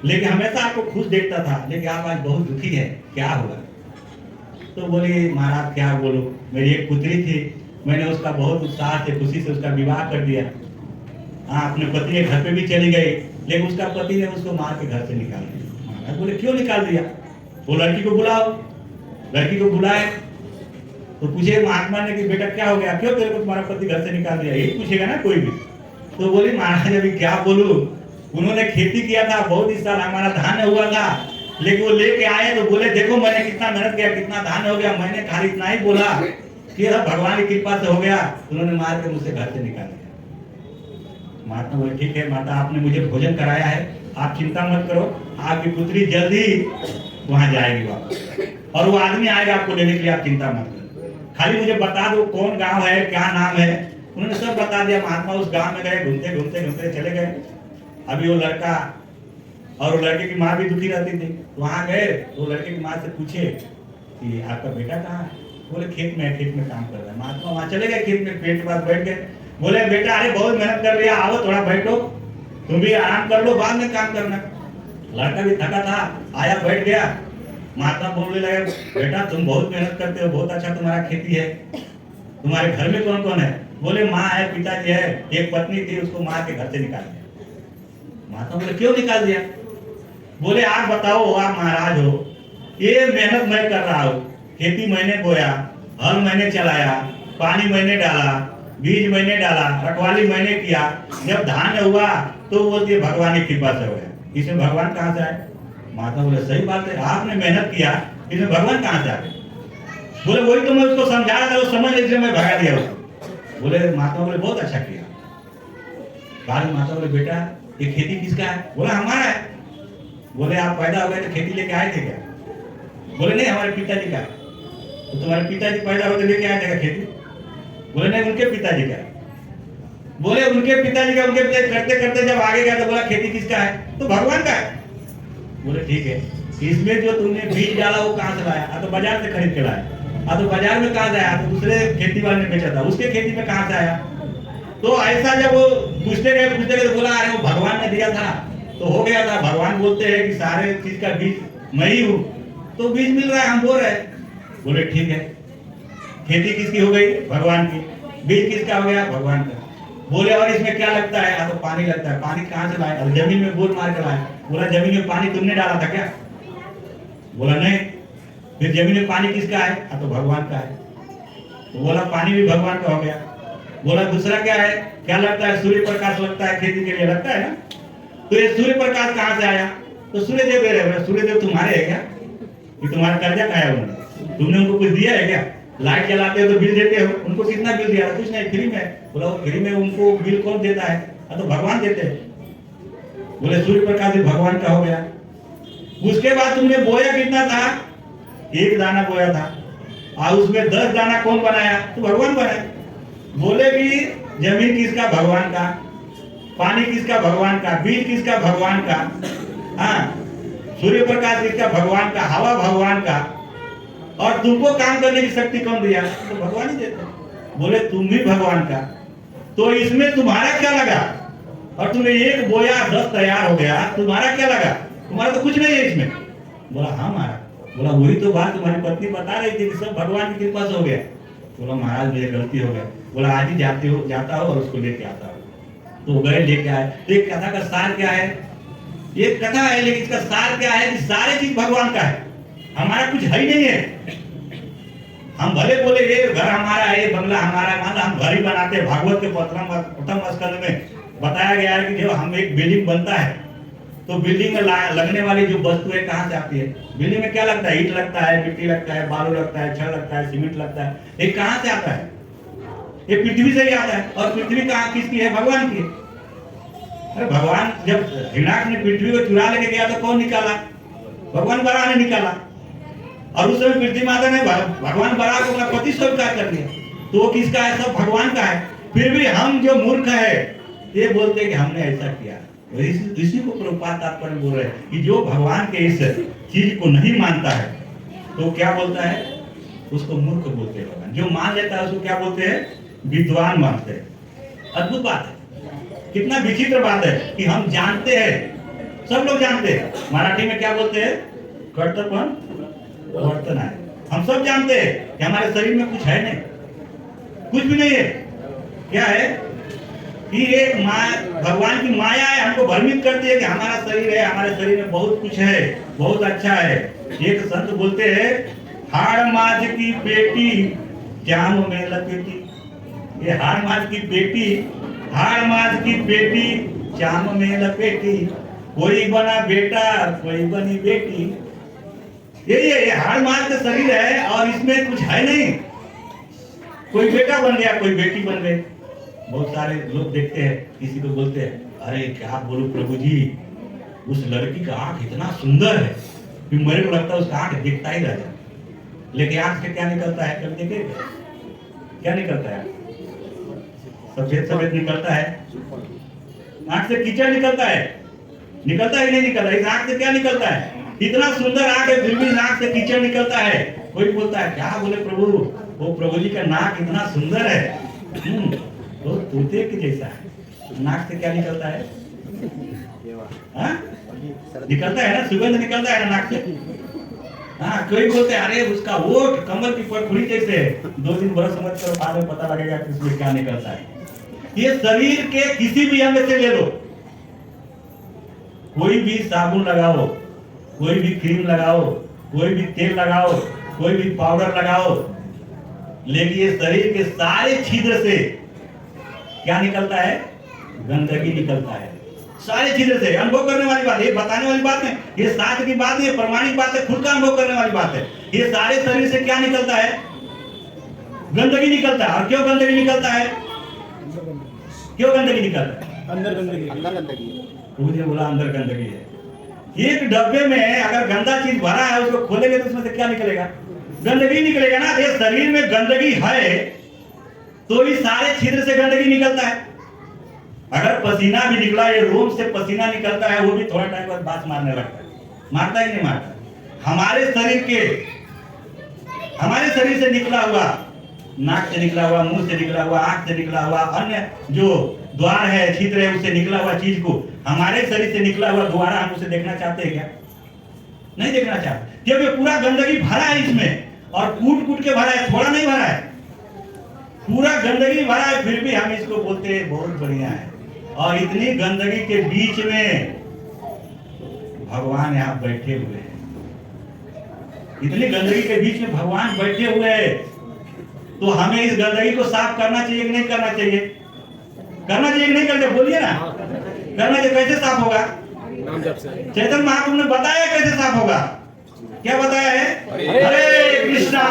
लेकिन हमेशा आपको खुश देखता था, लेकिन आप आज बहुत दुखी है, क्या हुआ? तो बोली महाराज क्या बोलूं, मेरी एक पुत्री थी, मैंने उसका बहुत उत्साह से, खुशी से उसका विवाह कर दिया। हाँ, अपने पति के घर पे भी चली गई, लेकिन उसका पति ने उसको मार के घर से निकाल दिया। महाराज बोले क्यों निकाल दिया? वो लड़की को बुलाओ। लड़की को बुलाए तो पूछे महात्मा ने कि बेटा क्या हो गया, क्यों तेरे को तुम्हारा पति घर से निकाल दिया, यही पूछेगा ना कोई भी। तो बोली महाराज अभी क्या बोलूं, उन्होंने खेती किया था, बहुत इस साल हमारा धान हुआ था, लेकिन वो लेके आए तो बोले देखो मैंने कितना मेहनत किया, कितना धान हो गया, मैंने खाली इतना ही बोला कि भगवान की कृपा से हो गया, उन्होंने मार के मुझसे घर से निकाल दिया। महात्मा बोले ठीक है माता, आपने मुझे भोजन कराया है, आप चिंता मत करो, आपकी पुत्री जल्दी वहां जाएगी वापस, और वो आदमी आएगा आपको लेने के लिए, आप चिंता मत करो, खाली मुझे बता दो कौन गांव है, क्या नाम है। उन्होंने सब बता दिया। महात्मा उस गांव में गए, घूमते घूमते घूमते चले गए। अभी वो लड़का और वो लड़के की माँ भी दुखी रहती थी, वहां गए तो लड़के की माँ से पूछे कि आपका बेटा कहाँ है? बोले खेत में, खेत में काम कर रहा है। महात्मा वहां चले गए, खेत में पेट के पास बैठ गए, बोले बेटा अरे बहुत मेहनत कर लिया, आओ थोड़ा बैठो, तुम भी आराम कर लो, बाद में काम करना। लड़का भी थका था, आया बैठ गया। महात्मा बोलने लगे बेटा तुम बहुत मेहनत करते हो, बहुत अच्छा तुम्हारा खेती है, तुम्हारे घर में कौन कौन है? बोले माँ है, पिताजी है, एक पत्नी थी, उसको मार के घर से निकाल दिया। महात्मा बोले क्यों निकाल दिया? बोले आप बताओ, आप महाराज हो, ये मेहनत मैं कर रहा हूँ, खेती मैंने बोया, हल मैंने चलाया, पानी मैंने डाला, बीज मैंने डाला, रखवाली मैंने किया, जब धान हुआ तो बोलती है भगवान की कृपा से हो गया, इसमें भगवान कहाँ से आए? महात्मा बोले सही बात है, आपने मेहनत किया, इसमें भगवान कहाँ से आ गए? बोले वही तो मैं उसको समझा रहा था, वो समझ इसलिए मैं भगा दिया उसको। बोले महात्मा बोले बहुत अच्छा किया। बाद में महात्मा बोले बेटा ये खेती किसका है? बोला हमारा है। बोले आप पैदा हो गए तो खेती लेके आए थे क्या? बोले नहीं हमारे पिताजी का है। तो तुम्हारे पिताजी पैदा होते लेके आए थे खेती? बोले नहीं उनके पिताजी का है। बोले उनके पिताजी का, उनके पिताजी करते करते जब आगे गया तो बोला खेती किसका है? तो भगवान का है। बोले ठीक है, इसमें जो तुमने बीज डाला वो कहाँ से लाया? तो बाजार से खरीद के लाया। तो बाजार में कहाँ से आया? तो दूसरे खेती वाले ने बेचा था, उसके खेती में कहाँ से आया? तो ऐसा जब वो पूछते गए तो बोला अरे वो भगवान ने दिया था तो हो गया था। भगवान बोलते हैं कि सारे चीज का बीज मैं ही हूँ, तो बीज मिल रहा है, हम बोल रहे हैं। बोले ठीक है, खेती किसकी हो गई? भगवान की। बीज किसका हो गया? भगवान का। बोले और इसमें क्या लगता है? तो पानी लगता है। पानी कहाँ से लाए? जमीन में बोल मार कर लाए। बोला जमीन में पानी तुमने डाला था क्या? बोला नहीं। फिर जमीन में पानी किसका है? तो भगवान का है। तो बोला पानी भी भगवान का हो गया। बोला दूसरा क्या है? क्या लगता है? सूर्य प्रकाश लगता है, खेती के लिए लगता है ना। तो ये सूर्य प्रकाश कहाँ से आया? तो सूर्य देव दे रहे। सूर्य देव तुम्हारे है क्या? कि तुम्हारा कर्जा का है उन्होंने? तुमने उनको कुछ दिया है क्या? लाइट जलाते हो तो बिल देते हो, उनको कितना बिल दिया? कुछ नहीं, फ्री में। बोला वो फ्री में उनको बिल कौन देता है? तो भगवान देते हैं। बोले सूर्य प्रकाश भी भगवान का हो गया। उसके बाद तुमने बोया कितना था? 1 दाना बोया था, और उसमें 10 दाना कौन बनाया? तो भगवान बनाया। बोले कि जमीन किसका? भगवान का। पानी किसका? भगवान का। बीज किसका? भगवान का। हाँ, सूर्य प्रकाश किसका? भगवान का। हवा भगवान का। और तुमको काम करने की शक्ति कौन दिया? तो भगवान ही देते। बोले तुम भी भगवान का, तो इसमें तुम्हारा क्या लगा? और तुमने 1 बोया 10 तैयार हो गया, तुम्हारा क्या लगा? तुम्हारा तो कुछ नहीं है इसमें। बोला हाँ महाराज। बोला वही तो बात तुम्हारी पत्नी बता रही थी कि सब भगवान की कृपा से हो गया। बोला महाराज मेरी गलती हो गई। बोला आज ही जाता हो और उसको लेके आता हो। तो गए, लेके आए। तो एक कथा का सार क्या है? एक कथा है, लेकिन इसका सार क्या है कि सारे चीज भगवान का है, हमारा कुछ है ही नहीं है। हम भले बोले ये घर हमारा है, ये बंगला हमारा है, मान हम घर ही बनाते हैं। भागवत के प्रथम स्कंद में बताया गया है कि जब हम एक बिल्डिंग बनता है तो बिल्डिंग में लगने वाली जो वस्तु है कहाँ से आती है? बिल्डिंग में क्या लगता है? ईंट लगता है, मिट्टी लगता है, बालू लगता है, छड़ लगता है, सीमेंट लगता है। ये कहाँ से आता है? ये पृथ्वी से ही आता है। और पृथ्वी कहाँ किसकी है? भगवान की। अरे भगवान जब हिरणाक्ष ने पृथ्वी को चुरा लेके गया तो कौन निकाला? भगवान बराह ने निकाला। और उस समय पृथ्वी माता ने भगवान बराह को अपना पति स्वीकार कर लिया। तो वो किसका है? सब भगवान का है। फिर भी हम जो मूर्ख है ये बोलते हैं कि हमने ऐसा किया। इसी को प्रभुपाद तात्पर्य बोल रहे हैं कि जो भगवान के इस चीज को नहीं मानता है तो क्या बोलता है? उसको मूर्ख बोलते हैं भगवान। जो मान लेता है उसको क्या बोलते हैं? विद्वान मानते हैं। अद्भुत बात है, कितना विचित्र बात है कि हम जानते हैं, सब लोग जानते हैं। मराठी में क्या बोलते हैं? कर्तव्य वर्तन है। हम सब जानते हैं कि हमारे शरीर में कुछ है नहीं, कुछ भी नहीं है। क्या है कि एक भगवान की माया है, हमको भ्रमित करती है कि हमारा शरीर है, हमारे शरीर में बहुत कुछ है, बहुत अच्छा है। एक संत बोलते हैं, हाड़ माज की बेटी जाम में लपेटी। ये हाड़ माज की बेटी, हाड़ माज की बेटी जाम में लपेटी। कोई बना बेटा, कोई बनी बेटी। ये हाड़ माज का शरीर है और इसमें कुछ है नहीं। कोई बेटा बन गया, कोई बेटी बन गई। बहुत सारे लोग देखते हैं, किसी को बोलते हैं, अरे क्या बोलूं प्रभु जी, उस लड़की का आंख इतना सुंदर है कि मेरे को लगता है उसका आंख दिखता ही रह जाए। लेकिन आंख से क्या निकलता है? कभी देखे क्या निकलता है? सफेद सफेद निकलता है। आंख से कीचड़ निकलता है? निकलता ही नहीं निकलता। इस आंख से क्या निकलता है? इतना सुंदर आंख है, फिर भी नाक से कीचड़ निकलता है। कोई बोलता है क्या बोले प्रभु, वो प्रभु जी का नाक इतना सुंदर है, तो तोते के जैसा है। नाक से क्या निकलता है? हाँ? निकलता है ना, सुगंध निकलता है ना नाक से। हाँ, कोई बोलते हैं अरे उसका वोट कमल की पखुड़ी जैसे है। 2 दिन बरस समझ कर बाद में पता लगेगा कि उसमें क्या निकलता है। ये शरीर के किसी भी अंग से ले लो, कोई भी साबुन लगाओ, कोई भी क्रीम लगाओ, कोई भी तेल लगाओ, कोई भी पाउडर लगाओ, लेकिन ये शरीर के सारे छिद्र से क्या निकलता है? गंदगी निकलता है। सारे छिद्र से। अनुभव करने वाली बात है, ये बताने वाली बात है, ये शास्त्र की बात नहीं है, प्रमाणिक बात है, खुद का अनुभव करने वाली बात है। ये सारे शरीर से क्या निकलता है? गंदगी निकलता है। और क्यों गंदगी निकलता है? क्यों गंदगी निकलता है? अंदर गंदगी, अंदर गंदगी। मुझे बोला अंदर गंदगी है। एक डब्बे में अगर गंदा चीज भरा है, उसको खोलेंगे तो उसमें से क्या निकलेगा? गंदगी निकलेगा ना। ये शरीर में गंदगी है तो ही सारे छिद्र से गंदगी निकलता है। अगर पसीना भी निकला, ये रोम से पसीना निकलता है, वो भी थोड़ा टाइम बाद बात मारने लगता है। मारता ही नहीं मारता? हमारे शरीर से निकला हुआ, नाक से निकला हुआ, मुंह से निकला हुआ, आंख से निकला हुआ, अन्य जो द्वार है, छिद्र है, उससे निकला हुआ चीज को हमारे शरीर से निकला हुआ दोबारा हम उसे देखना चाहते हैं क्या? नहीं देखना चाहते। जब ये पूरा गंदगी भरा है इसमें, और कूट कूट के भरा है, थोड़ा नहीं भरा है, पूरा गंदगी भरा है, फिर भी हम इसको बोलते हैं बहुत बढ़िया है। और इतनी गंदगी के बीच में भगवान यहाँ बैठे हुए हैं। इतनी गंदगी के बीच में भगवान बैठे हुए हैं, तो हमें इस गंदगी को साफ करना चाहिए कि नहीं करना चाहिए? करना चाहिए कि नहीं करना? बोलिए ना, करना चाहिए। कैसे साफ होगा? चैतन्य महाप्रभु ने बताया कैसे साफ होगा। क्या बताया है? हरे कृष्णा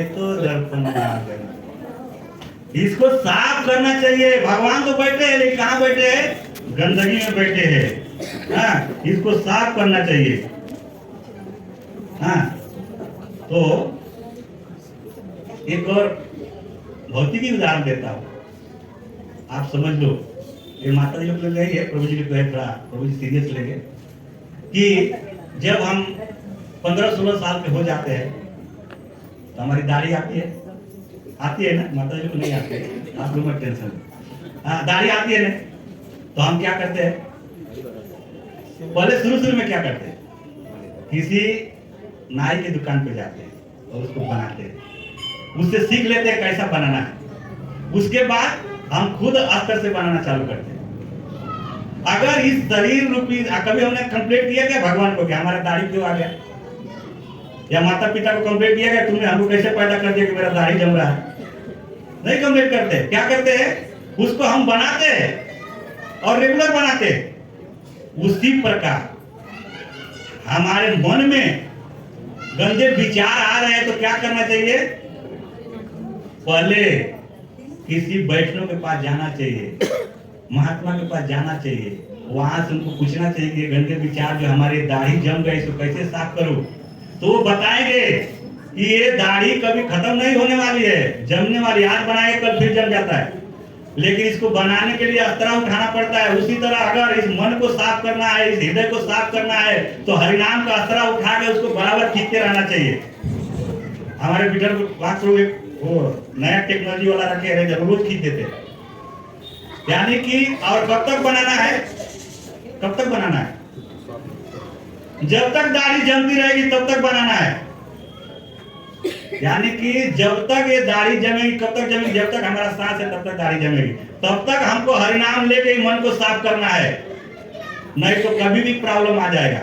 ये तो दर्पण आ गया। इसको साफ करना चाहिए। भगवान तो बैठे हैं लेकिन कहाँ बैठे हैं? गंदगी में बैठे हैं। हाँ, इसको साफ करना चाहिए। हाँ, तो एक और भौतिकी उदाहरण देता हूँ, आप समझ लो। ये माता जी लोग गई है, प्रभु जी लोग गए, थोड़ा प्रभु जी सीरियस लेंगे कि जब हम 15-16 साल के हो जाते हैं तो हमारी दाढ़ी आती है ना, माता जी को नहीं आती है, आप लोग मत टेंशन। हाँ, दाढ़ी आती है ना, तो हम क्या करते हैं? पहले शुरू में क्या करते हैं? किसी नाई की दुकान पे जाते हैं और उसको बनाते हैं, उससे सीख लेते हैं कैसा बनाना है। उसके बाद हम खुद अस्तर से बनाना चालू करते हैं। अगर इस शरीर रूपी, कभी हमने कंप्लेंट किया क्या भगवान को कि हमारा दाढ़ी क्यों आ गया? या माता पिता को कंप्लेंट किया क्या तुमने हमको कैसे पैदा कर दिया कि मेरा दाढ़ी जम रहा है? नहीं कंप्लेंट करते। क्या करते हैं? उसको हम बनाते हैं और रेगुलर बनाते हैं। उसी प्रकार हमारे मन में गंदे विचार आ रहे हैं तो क्या करना चाहिए? पहले किसी वैष्णव के पास जाना चाहिए, महात्मा के पास जाना चाहिए, वहां से उनको पूछना चाहिए कि गंदे विचार जो हमारे दाढ़ी जम गए इसको कैसे साफ करूं। तो वो बताएंगे कि ये दाढ़ी कभी खत्म नहीं होने वाली है, जमने वाली। आज बनाए कल फिर जम जाता है, लेकिन इसको बनाने के लिए अस्त्रा उठाना पड़ता है। उसी तरह अगर इस मन को साफ करना है, इस हृदय को साफ करना है, तो हरिनाम का अस्त्रा उठा के उसको बराबर खींचते रहना चाहिए। हमारे बिटर वो नया टेक्नोलॉजी वाला रखे रहे, रोज खींच देते। यानी कि और कब तक बनाना है? कब तक बनाना है? जब तक दाढ़ी जमती रहेगी तब तक बनाना है। यानी कि जब तक ये दाढ़ी जमेगी, कब तक जमेगी? जब तक हमारा सांस है तब तक दाढ़ी जमेगी। तब तक हमको हरिनाम लेके मन को साफ करना है, नहीं तो कभी भी प्रॉब्लम आ जाएगा,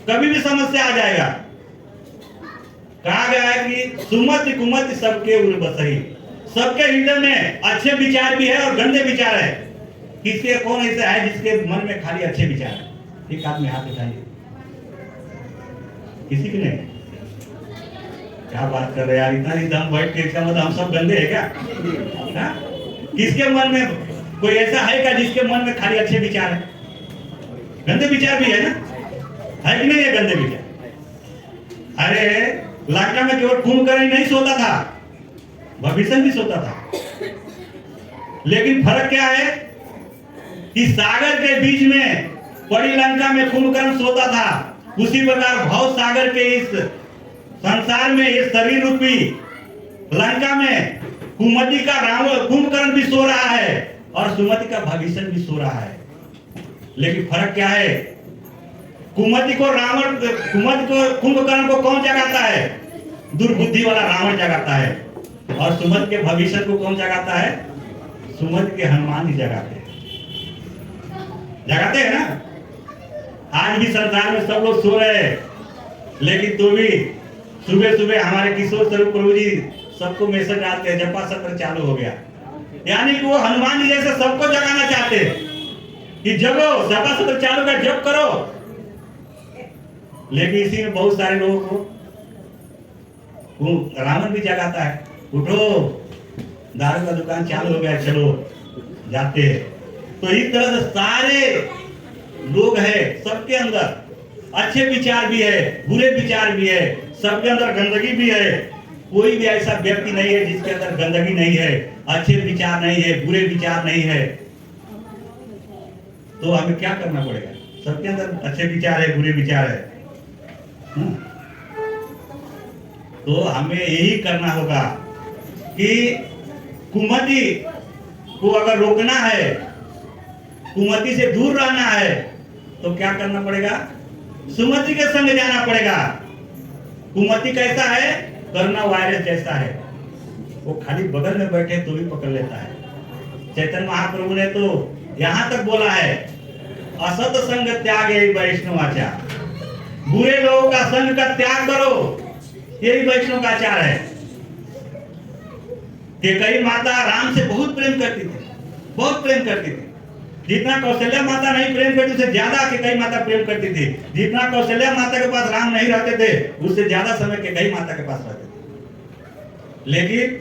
कभी भी समस्या आ जाएगा। कहा गया है कि सुमति कुमति सबके उर बसही। सबके हृदय में अच्छे विचार भी है और गंदे विचार है। किसके कौन ऐसा है जिसके मन में खाली अच्छे विचार है? एक आदमी हाथ उठाइए। किसी की नहीं? क्या बात कर रहे यार, इतना ही दम बैठ के, इसका मतलब हम सब गंदे हैं क्या? हा? किसके मन में कोई ऐसा है क्या जिसके मन में खाली अच्छे विचार है? गंदे विचार भी है ना, है कि नहीं? है गंदे विचार। अरे लंका में केवल कुंभकर्ण नहीं सोता था, भविष्य भी सोता था। लेकिन फर्क क्या है कि सागर के बीच में पड़ी लंका में कुंभकर्ण सोता था, उसी प्रकार भव सागर के इस संसार में, इस शरीर रूपी लंका में कुमति का रावण कुंभकर्ण भी सो रहा है और सुमति का भविष्य भी सो रहा है। लेकिन फर्क क्या है? कुमति को कुंभकर्ण को कौन जगाता है? दुर्बुद्धि वाला रावण जगाता है। और सुमति के भविष्य को कौन जगाता है? सुमति के हनुमान ही जगाते हैं ना। आज भी संसार में सब लोग सो रहे हैं, लेकिन तो भी सुबह सुबह हमारे किशोर स्वरूप प्रभु जी सबको मैसेज डालते हैं, जपा सत्र चालू हो गया। यानी कि वो हनुमान जी जैसे सबको जगाना चाहते हैं कि जगो, जपा सत्र चालू कर, जप करो। लेकिन इसी में बहुत सारे लोगों को रावण भी जगाता है, उठो दारू का दुकान चालू हो गया, चलो जाते हैं। तो इस तरह से सारे लोग हैं, सबके अंदर अच्छे विचार भी है, बुरे विचार भी है, सबके अंदर गंदगी भी है। कोई भी ऐसा व्यक्ति नहीं है जिसके अंदर गंदगी नहीं है, अच्छे विचार नहीं है, बुरे विचार नहीं है। तो हमें क्या करना पड़ेगा? सबके अंदर अच्छे विचार है, बुरे विचार है। तो हमें यही करना होगा कि कुमति को अगर रोकना है, कुमति से दूर रहना है, तो क्या करना पड़ेगा? सुमति के संग जाना पड़ेगा। कुमति कैसा है? कोरोना वायरस जैसा है, वो खाली बगल में बैठे तो भी पकड़ लेता है। चैतन्य महाप्रभु ने तो यहां तक बोला है, असत संग त्यागे वैष्णवाचार। बुरे लोगों का संग का त्याग करो, यही वैष्णव का आचार है। कि कई माता राम से बहुत प्रेम करती थी, बहुत प्रेम करती थी। जितना कौशल्या माता नहीं प्रेम करती उससे ज्यादा के कई माता प्रेम करती थी। जितना कौशल्या माता के पास राम नहीं रहते थे, उससे ज्यादा समय के कई माता के पास रहते थे। लेकिन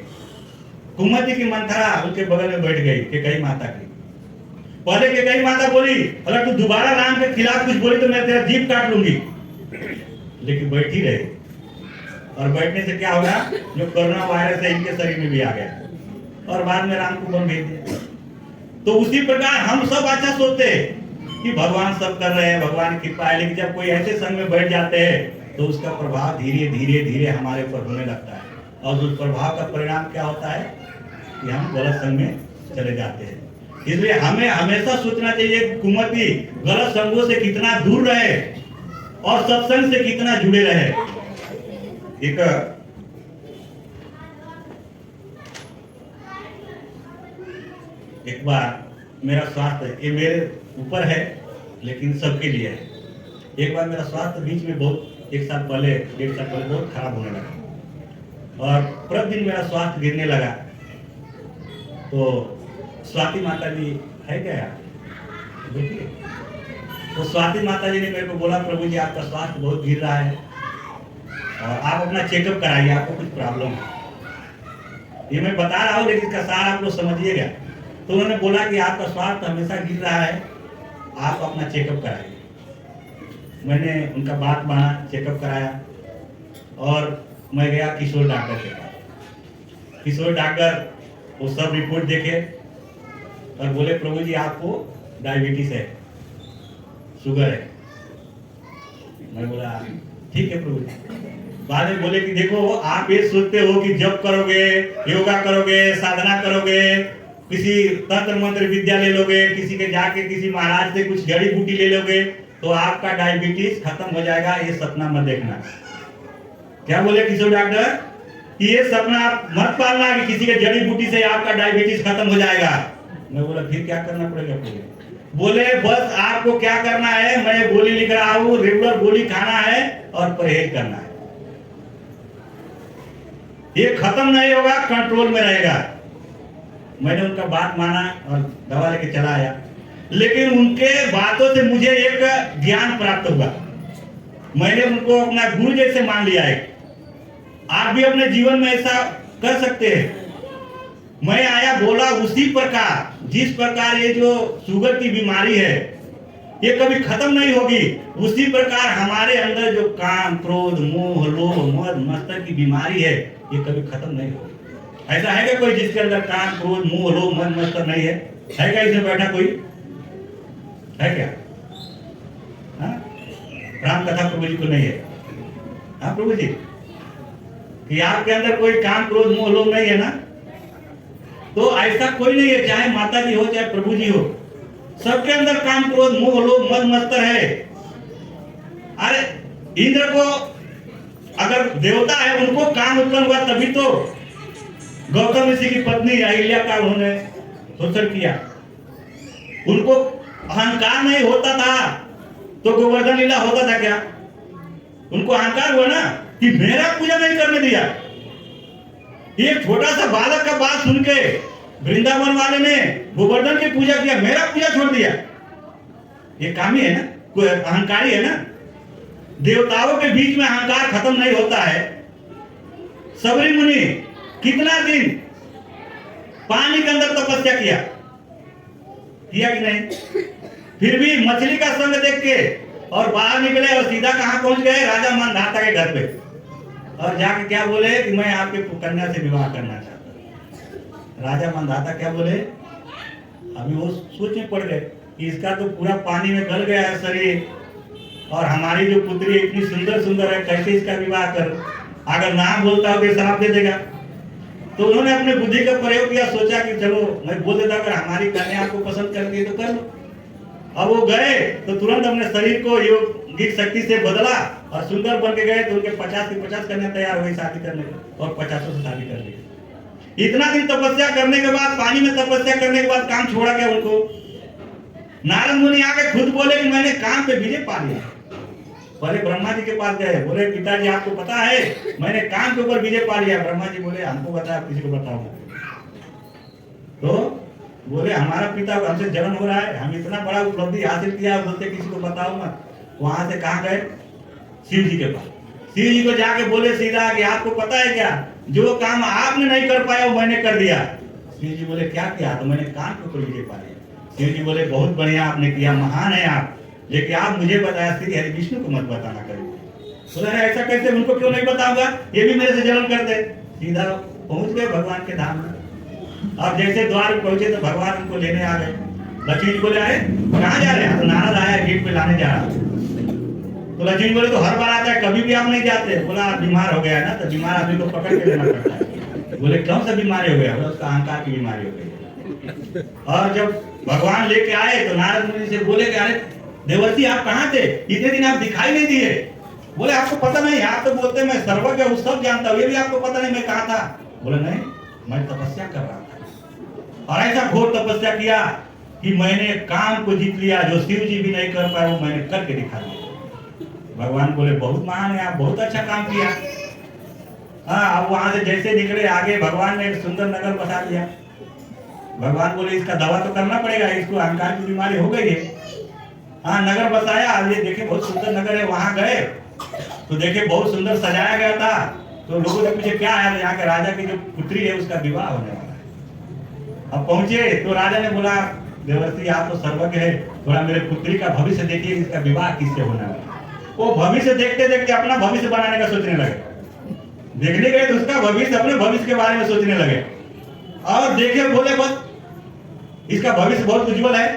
कुमति की मंथरा उनके बगल में बैठ गई केकई माता की। पहले केकई माता बोली अगर तू दोबारा राम के खिलाफ कुछ बोली तो मैं तेरा जीभ काट लूंगी, लेकिन बैठी रही। और बैठने से क्या होगा, जो कोरोना वायरस है इनके शरीर में भी आ गया और बाद में राम को वन भेज दिया। तो उसी प्रकार हम सब अच्छा सोचते हैं कि भगवान सब कर रहे हैं, भगवान की कृपा है, लेकिन जब कोई ऐसे संग में बैठ जाते हैं तो उसका प्रभाव धीरे धीरे धीरे हमारे ऊपर होने लगता है। और उस प्रभाव का परिणाम क्या होता है कि हम गलत संग में चले जाते हैं। इसलिए हमें हमेशा सोचना चाहिए कुमति गलत संगों से कितना दूर रहे और सत्संग से कितना जुड़े रहे। एक बार मेरा स्वास्थ्य, ये मेरे ऊपर है लेकिन सबके लिए है। एक बार मेरा स्वास्थ्य बीच में बहुत, एक साल पहले, 1.5 साल पहले बहुत खराब होने लगा और प्रतिदिन मेरा स्वास्थ्य गिरने लगा। तो स्वाति माता जी है क्या यार, देखिए, तो स्वाति माता जी ने मेरे को बोला प्रभु जी आपका स्वास्थ्य बहुत गिर रहा है और आप अपना चेकअप कराइए, आपको कुछ प्रॉब्लम है। ये मैं बता रहा हूँ लेकिन इसका सार आप लोग समझिएगा। तो उन्होंने बोला कि आपका स्वास्थ्य हमेशा गिर रहा है, आप अपना चेकअप कराइए। मैंने उनका बात माना, चेकअप कराया और मैं गया किशोर डॉक्टर के पास। किशोर डॉक्टर वो सब रिपोर्ट देखे और बोले प्रभु जी आपको डायबिटीज है, शुगर है। मैं बोला ठीक है प्रभु जी। बाद में बोले कि देखो आप ये सोचते हो कि जब करोगे, योगा करोगे, साधना करोगे, किसी तंत्र मंत्र विद्या ले लोगे, किसी के जाके किसी महाराज से कुछ जड़ी बूटी ले लोगे तो आपका डायबिटीज खत्म हो जाएगा, ये सपना मत देखना। क्या बोले किशोर डॉक्टर कि ये सपना आप मत पालना कि किसी के जड़ी बूटी से आपका डायबिटीज खत्म हो जाएगा। मैं बोला फिर क्या करना पड़ेगा? बोले बस आपको क्या करना है, मैं गोली लिख रहा हूँ, रेगुलर गोली खाना है और परहेज करना है। ये खत्म नहीं होगा, कंट्रोल में रहेगा। मैंने उनका बात माना और दवा लेके चला आया। लेकिन उनके बातों से मुझे एक ज्ञान प्राप्त हुआ। मैंने उनको अपना गुरु जैसे मान लिया है। आप भी अपने जीवन में ऐसा कर सकते हैं। मैं आया बोला उसी प्रकार, जिस प्रकार ये जो शुगर की बीमारी है ये कभी खत्म नहीं होगी, उसी प्रकार हमारे अंदर जो काम, क्रोध, मोह, लोभ, मद, मत्सर की बीमारी है ये कभी खत्म नहीं होगी। ऐसा है क्या कोई जिसके अंदर काम, क्रोध, मोह, लोभ, मद, मत्सर नहीं है? है क्या इसमें बैठा कोई? है क्या? हाँ? राम कथा प्रभु जी को नहीं है? हाँ प्रभु जी, कि आपके अंदर कोई काम, क्रोध, मोह, लोभ नहीं है ना? तो ऐसा कोई नहीं है, चाहे माता जी हो चाहे प्रभु जी हो, सबके अंदर काम, क्रोध, मोह, लोभ, मद, मत्सर है। अरे इंद्र को अगर देवता है, उनको काम उत्पन्न हुआ तभी तो गौतम ऋषि की पत्नी अहिल्या का उन्होंने शोषण किया। उनको अहंकार नहीं होता था तो गोवर्धन लीला होता था क्या? उनको अहंकार हुआ ना कि मेरा पूजा नहीं करने दिया। एक छोटा सा बालक का बात सुन के वृंदावन वाले ने गोवर्धन की पूजा किया, मेरा पूजा छोड़ दिया। ये काम ही है ना, कोई अहंकारी है ना। देवताओं के बीच में अहंकार खत्म नहीं होता है। सबरी मुनि कितना दिन पानी के अंदर तपस्या किया कि नहीं? फिर भी मछली का संग देख के और बाहर निकले और सीधा कहां पहुंच गए? राजा मानधाता के घर पे। और जाके क्या बोले कि मैं आपके कन्या से विवाह करना चाहता हूं। राजा मानधाता क्या बोले? अभी वो सोच में पड़ गए कि इसका तो पूरा पानी में गल गया है शरीर और हमारी जो पुत्री इतनी सुंदर सुंदर है, कैसे इसका विवाह कर? अगर ना बोलता हो तो श्राप दे देगा। तो उन्होंने अपने बुद्धि का प्रयोग किया, सोचा कि चलो मैं बोल देता अगर हमारी कन्या आपको पसंद करती है तो कर लो। अब वो गए तो तुरंत अपने शरीर को योगिक शक्ति से बदला और सुंदर बन के गए। तो उनके 50 की 50 कन्या तैयार हो गई शादी करने को और 50 से शादी कर ली। इतना दिन तपस्या करने के बाद, पानी में तपस्या करने के बाद काम छोड़ा गया उनको। नारद मुनि आके खुद बोले कि मैंने काम पे विजय पा लिया। पहले ब्रह्मा जी के पास गए, बोले पिताजी आपको पता है मैंने काम के ऊपर विजय पा लिया। ब्रह्मा जी बोले हमको बता, किसी को बताऊंगा। तो बोले हमारा पिता हमसे जलन हो रहा है, हम इतना बड़ा उपलब्धि हासिल किया, बोलते किसी को बताओ मत। वहां से कहां गए? शिव जी के पास। शिव जी को जाके बोले सीधा कि आपको पता है क्या जो काम आपने नहीं कर पाया वो मैंने कर दिया। शिव जी बोले क्या किया? तो मैंने कान के ऊपर विजय पा लिया। शिव जी बोले बहुत बढ़िया आपने किया, महान है आप, लेकिन आप मुझे बताया श्री हरि विष्णु को मत बताना कभी। बोले ऐसा कैसे, उनको क्यों नहीं बताऊंगा, ये भी मेरे से जलन करते। सीधा पहुंच गए भगवान के धाम में। अब जैसे द्वार पहुंचे तो भगवान उनको लेने आ गए। लक्ष्मी जी बोले अरे कहाँ जा रहे हैं? तो नारद आया गेट पे लाने जा रहा। तो लक्ष्मी जी बोले तो हर बार आता है, कभी भी आप नहीं जाते। बोला बीमार हो गया है ना, तो बीमार आदमी को पकड़ के लेना पड़ता है। बोले कौन सा बीमारी हो गया? बोला उसका अहंकार की बीमारी हो गई। और जब भगवान लेके आए तो नारद मुनि से बोले कि अरे देवर्षि आप कहाँ थे, इतने दिन आप दिखाई नहीं दिए। बोले आपको पता नहीं, आप तो बोलते मैं सर्वज्ञ हूँ, सब जानता हूँ, ये भी आपको पता नहीं मैं कहाँ था। बोले नहीं, मैं तपस्या कर रहा था, और ऐसा घोर तपस्या किया कि मैंने काम को जीत लिया, जो शिव जी भी नहीं कर पाए वो मैंने करके दिखा दिया। भगवान बोले बहुत महान है आप, बहुत अच्छा काम किया। हाँ, अब वहां से जैसे निकले आगे भगवान ने एक सुंदर नगर बसा दिया। भगवान बोले इसका दवा तो करना पड़ेगा, इसको अहंकार की बीमारी हो गई है। हाँ, नगर बसाया। ये देखे बहुत सुंदर नगर है, वहां गए तो देखे बहुत सुंदर सजाया गया था। तो लोगों ने पूछे क्या है? यहाँ के राजा की जो पुत्री है उसका विवाह होने वाला है। अब पहुंचे तो राजा ने बोला देवर्षि आप तो सर्वज्ञ है, थोड़ा मेरे पुत्री का भविष्य देखिए, इसका विवाह किससे होने वाला है। वो भविष्य देखते देखते अपना भविष्य बनाने का सोचने लगे। देखने गए तो उसका भविष्य, अपने भविष्य के बारे में सोचने लगे। और देखे बोले बस इसका भविष्य बहुत उज्जवल है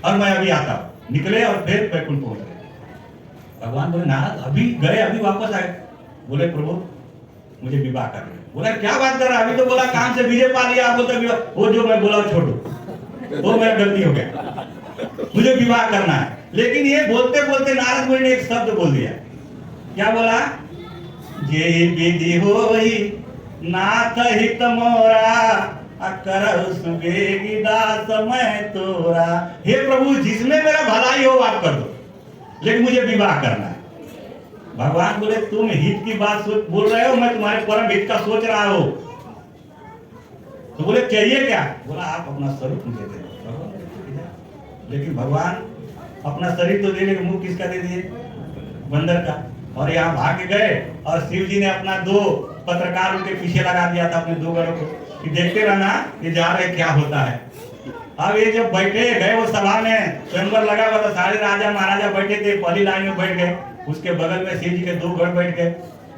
और मैं अभी आता हूँ। निकले और फिर बैकुंठ पहुंच गए। भगवान बोले नारद अभी गए अभी वापस आए। बोले प्रभु मुझे विवाह कर रहे। बोला क्या बात कर रहा है, अभी तो बोला काम से विजय पा लिया, आप बोलते विवाह। वो जो मैं बोला छोड़ो, वो मेरा गलती हो गया, मुझे विवाह करना है। लेकिन ये बोलते बोलते नारद मुनि ने एक शब्द बोल दिया। क्या बोला? जे विधि होई नाथ हित मोरा, करहु सुबेगी दास मैं तोरा। हे प्रभु जिसमें मेरा भलाई हो आप कर दो, लेकिन मुझे विवाह करना है। भगवान बोले तुम हित की बात बोल रहे हो, मैं तुम्हारे परम हित का सोच रहा हूं। तो बोले चाहिए क्या? बोला आप अपना स्वरूप मुझे दे दो। लेकिन भगवान अपना शरीर तो देने के मुंह किसका दे दिए? बंदर का। और यहाँ भाग गए और शिव जी ने अपना 2 पत्रकार उनके पीछे लगा दिया था, अपने 2 गढ़ों को, कि देखते रहना ये जा रहे क्या होता है। अब ये जब बैठे गए वो सभा में, स्वयंवर लगा हुआ था, सारे राजा महाराजा बैठे थे, पहली लाइन में बैठ गए। उसके बगल में शिव जी के 2 गढ़ बैठ गए।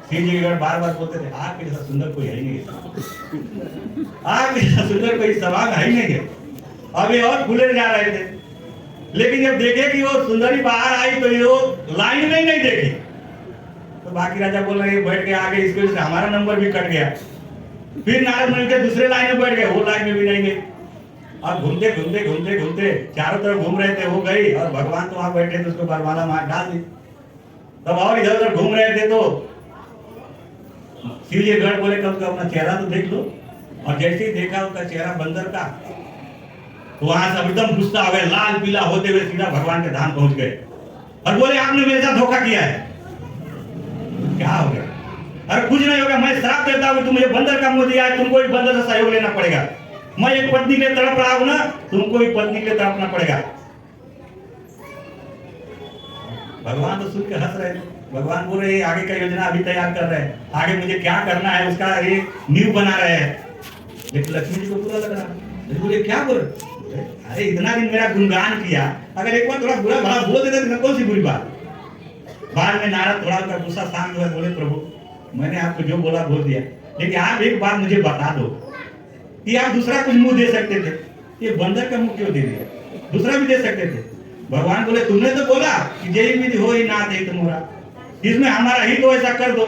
शिव जी के गढ़ बार बार बोलते थे आपके जैसा सुंदर कोई है ही नहीं, आपके जैसा सुंदर कोई सभा में है ही नहीं है। अब ये और खुले जा रहे थे, लेकिन जब देखे कि वो सुंदरी बाहर आई तो ये लाइन में ही नहीं देखी। तो बाकी राजा बोल रहे बैठ गए आगे, इसकी वजह से हमारा नंबर भी कट गया। फिर नारद मुनि के दूसरे लाइन में बैठ गए, वो लाइन में भी नहीं गए। और घूमते घूमते घूमते घूमते चारों तरफ घूम रहे थे, वो गई और भगवान तो वहां बैठे थे, उसको बरमाला मार डाल दी। तब और इधर उधर घूम रहे थे तो शिव जी गढ़ बोले कब का अपना चेहरा तो देख लो। और जैसे ही देखा उसका चेहरा बंदर का, तो वहां से एकदम गुस्सा हो गए, लाल पीला होते हुए सीधा भगवान के धाम पहुंच गए और बोले आपने मेरे साथ धोखा किया है। क्या हो गया? अरे कुछ नहीं होगा, मैं श्राप देता हूं, तुम मुझे बंदर का मुंह दिया है, तुमको भी बंदर से सहयोग लेना पड़ेगा। मैं एक पत्नी के तड़प रहा हूं ना, तुमको भी पत्नी के तड़पना पड़ेगा। भगवान तो सुन के हंस रहे थे। भगवान बोल रहे आगे का योजना अभी तैयार कर रहे हैं, आगे मुझे क्या करना है उसका ये नींव बना रहे हैं। लेकिन लक्ष्मी जी को पूरा लग रहा है, बोले क्या बोल, अरे इतना दिन मेरा गुणगान किया, अगर एक बार थोड़ा बुरा भला बोल देते तो कौन सी बुरी बात। बाद में नारद थोड़ा उनका गुस्सा शांत हुआ, बोले प्रभु मैंने आपको जो बोला बोल दिया, लेकिन आप एक बात मुझे बता दो कि आप दूसरा कुछ मुंह दे सकते थे, ये बंदर का मुंह क्यों दे दिया? दूसरा भी दे सकते थे। भगवान बोले तुमने तो बोला कि जय विधि हो ही नाथ हित मोरा, इसमें हमारा हित हो ऐसा कर दो,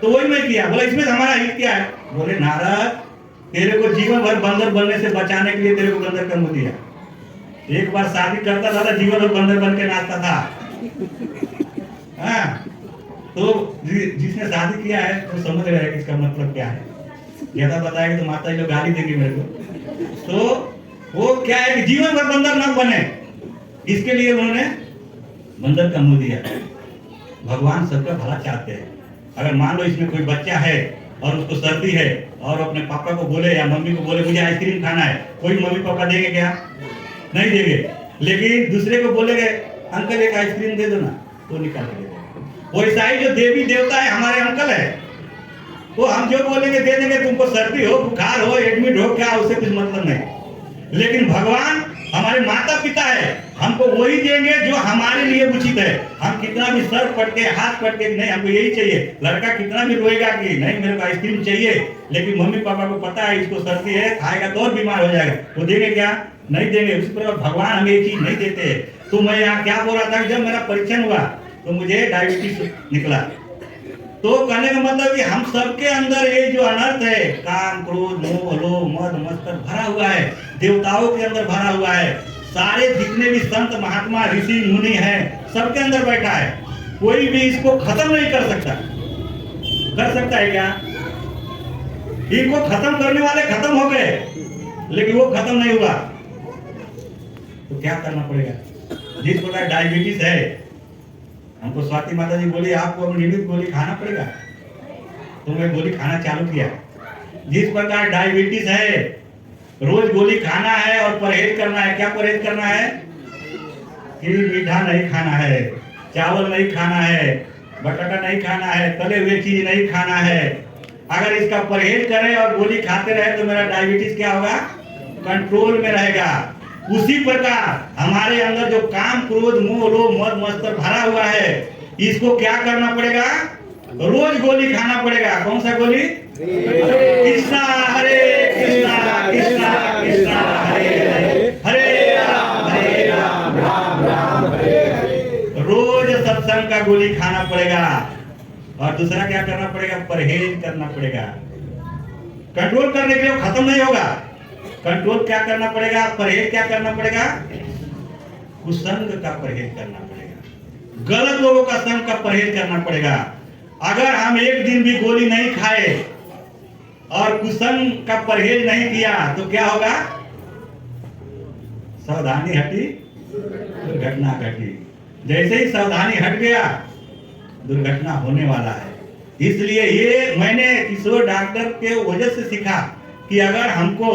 तो वही मैं किया। बोला इसमें हमारा हित क्या है? बोले नारद तेरे को जीवन भर बंदर बनने से बचाने के लिए तेरे को बंदर का मुंह दिया। एक बार शादी करता था जीवन भर बंदर बन के नाचता था। हाँ, तो जिसने शादी किया है वो समझ रहे हैं कि इसका मतलब क्या है। ज्यादा बताएंगे तो माता जी लोग गाली देंगे मेरे को। तो वो क्या है कि जीवन भर बंदर न बने, इसके लिए उन्होंने बंदर का मुंह दिया। भगवान सबका भला चाहते हैं। अगर मान लो इसमें कोई बच्चा है और उसको सर्दी है और अपने पापा को बोले या मम्मी को बोले मुझे आइसक्रीम खाना है, कोई मम्मी पापा देंगे क्या? नहीं देंगे। लेकिन दूसरे को बोलेंगे अंकल एक आइसक्रीम दे दो ना, तो निकाल के दे देंगे। वैसा ही जो देवी देवता है हमारे अंकल है, वो हम जो बोलेंगे दे देंगे, तुमको सर्दी हो, बुखार हो, एडमिट हो, क्या उससे कुछ मतलब नहीं। लेकिन भगवान हमारे माता पिता है, हमको वही देंगे जो हमारे लिए उचित है। हम कितना भी सर पटके, हाथ पटके, नहीं हमको यही चाहिए। लड़का कितना भी रोएगा कि नहीं मेरे को आइसक्रीम चाहिए, लेकिन मम्मी पापा को पता है इसको सर्दी है, खाएगा तो और बीमार हो जाएगा, वो देंगे क्या? नहीं देंगे। उसी प्रकार भगवान हमें ये चीज नहीं देते। तो मैं यहाँ क्या बोल रहा था, जब मेरा परीक्षण हुआ तो मुझे डायबिटीज निकला। तो कहने का मतलब कि हम सबके अंदर ये जो अनर्थ है, काम, क्रोध, मोह, लोभ, मद, मत्सर भरा हुआ है, देवताओं के अंदर भरा हुआ है। सारे जितने भी संत महात्मा ऋषि मुनि हैं, सबके अंदर बैठा है। कोई भी इसको खत्म नहीं कर सकता। कर सकता है क्या? इनको खत्म करने वाले खत्म हो गए, लेकिन वो खत्म नहीं हुआ। तो क्या करना पड़ेगा? जिस प्रकार डायबिटीज है, हमको स्वाति माता जी बोली आपको नियमित गोली खाना पड़ेगा, तो मैं गोली खाना चालू किया। जिस प्रकार डायबिटीज है, रोज गोली खाना है और परहेज करना है। क्या परहेज करना है? कि मीठा नहीं खाना है, चावल नहीं खाना है, बटाटा नहीं खाना है, तले हुए चीज नहीं खाना है। अगर इसका परहेज करें और गोली खाते रहे तो मेरा डायबिटीज क्या होगा? कंट्रोल में रहेगा। उसी प्रकार हमारे अंदर जो काम, क्रोध, मोह, लोभ, मद, मत्सर भरा हुआ है, इसको क्या करना पड़ेगा? रोज गोली खाना पड़ेगा। कौन सा गोली? कृष्णा हरे कृष्णा, कृष्णा कृष्णा हरे हरे, हरे राम राम हरे हरे। रोज सत्संग का गोली खाना पड़ेगा। और दूसरा क्या करना पड़ेगा? परहेज करना पड़ेगा। कंट्रोल करने के लिए खत्म नहीं होगा। कंट्रोल क्या करना पड़ेगा? परहेज क्या करना पड़ेगा? कुसंग का परहेज करना पड़ेगा। गलत लोगों का संग का परहेज करना पड़ेगा। अगर हम एक दिन भी गोली नहीं खाए और कुसंग का परहेज नहीं किया तो क्या होगा? सावधानी हटी, दुर्घटना घटी। जैसे ही सावधानी हट गया, दुर्घटना होने वाला है। इसलिए ये मैंने किशोर डॉक्टर के वजह से सीखा कि अगर हमको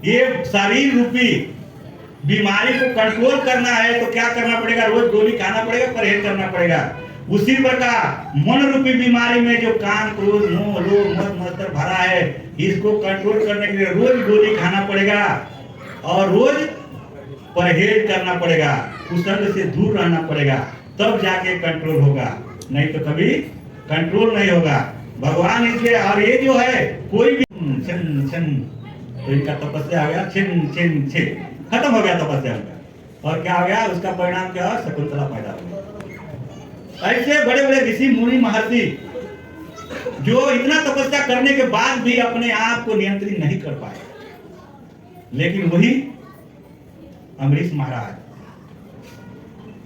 ये शरीर रूपी बीमारी को कंट्रोल करना है तो क्या करना पड़ेगा? रोज गोली खाना पड़ेगा, परहेज करना पड़ेगा। उसी प्रकार मन रूपी बीमारी में जो काम, क्रोध, मोह, लोभ, मद, मत्सर भरा है, इसको कंट्रोल करने के लिए रोज गोली खाना पड़ेगा और रोज परहेज करना पड़ेगा, कुसंग से दूर रहना पड़ेगा, तब जाके कंट्रोल होगा। नहीं तो कभी कंट्रोल नहीं होगा। भगवान इसलिए, और ये जो है कोई भी छन छन, तो इनका तपस्या हो गया, छिन छिन छिन, खत्म हो गया तपस्या उनका। और क्या हो गया? उसका परिणाम क्या हुआ? शकुंतला पैदा हो गई। ऐसे बड़े बड़े ऋषि मुनि महर्षि जो इतना तपस्या करने के बाद भी अपने आप को नियंत्रित नहीं कर पाए, लेकिन वही अम्बरीश महाराज,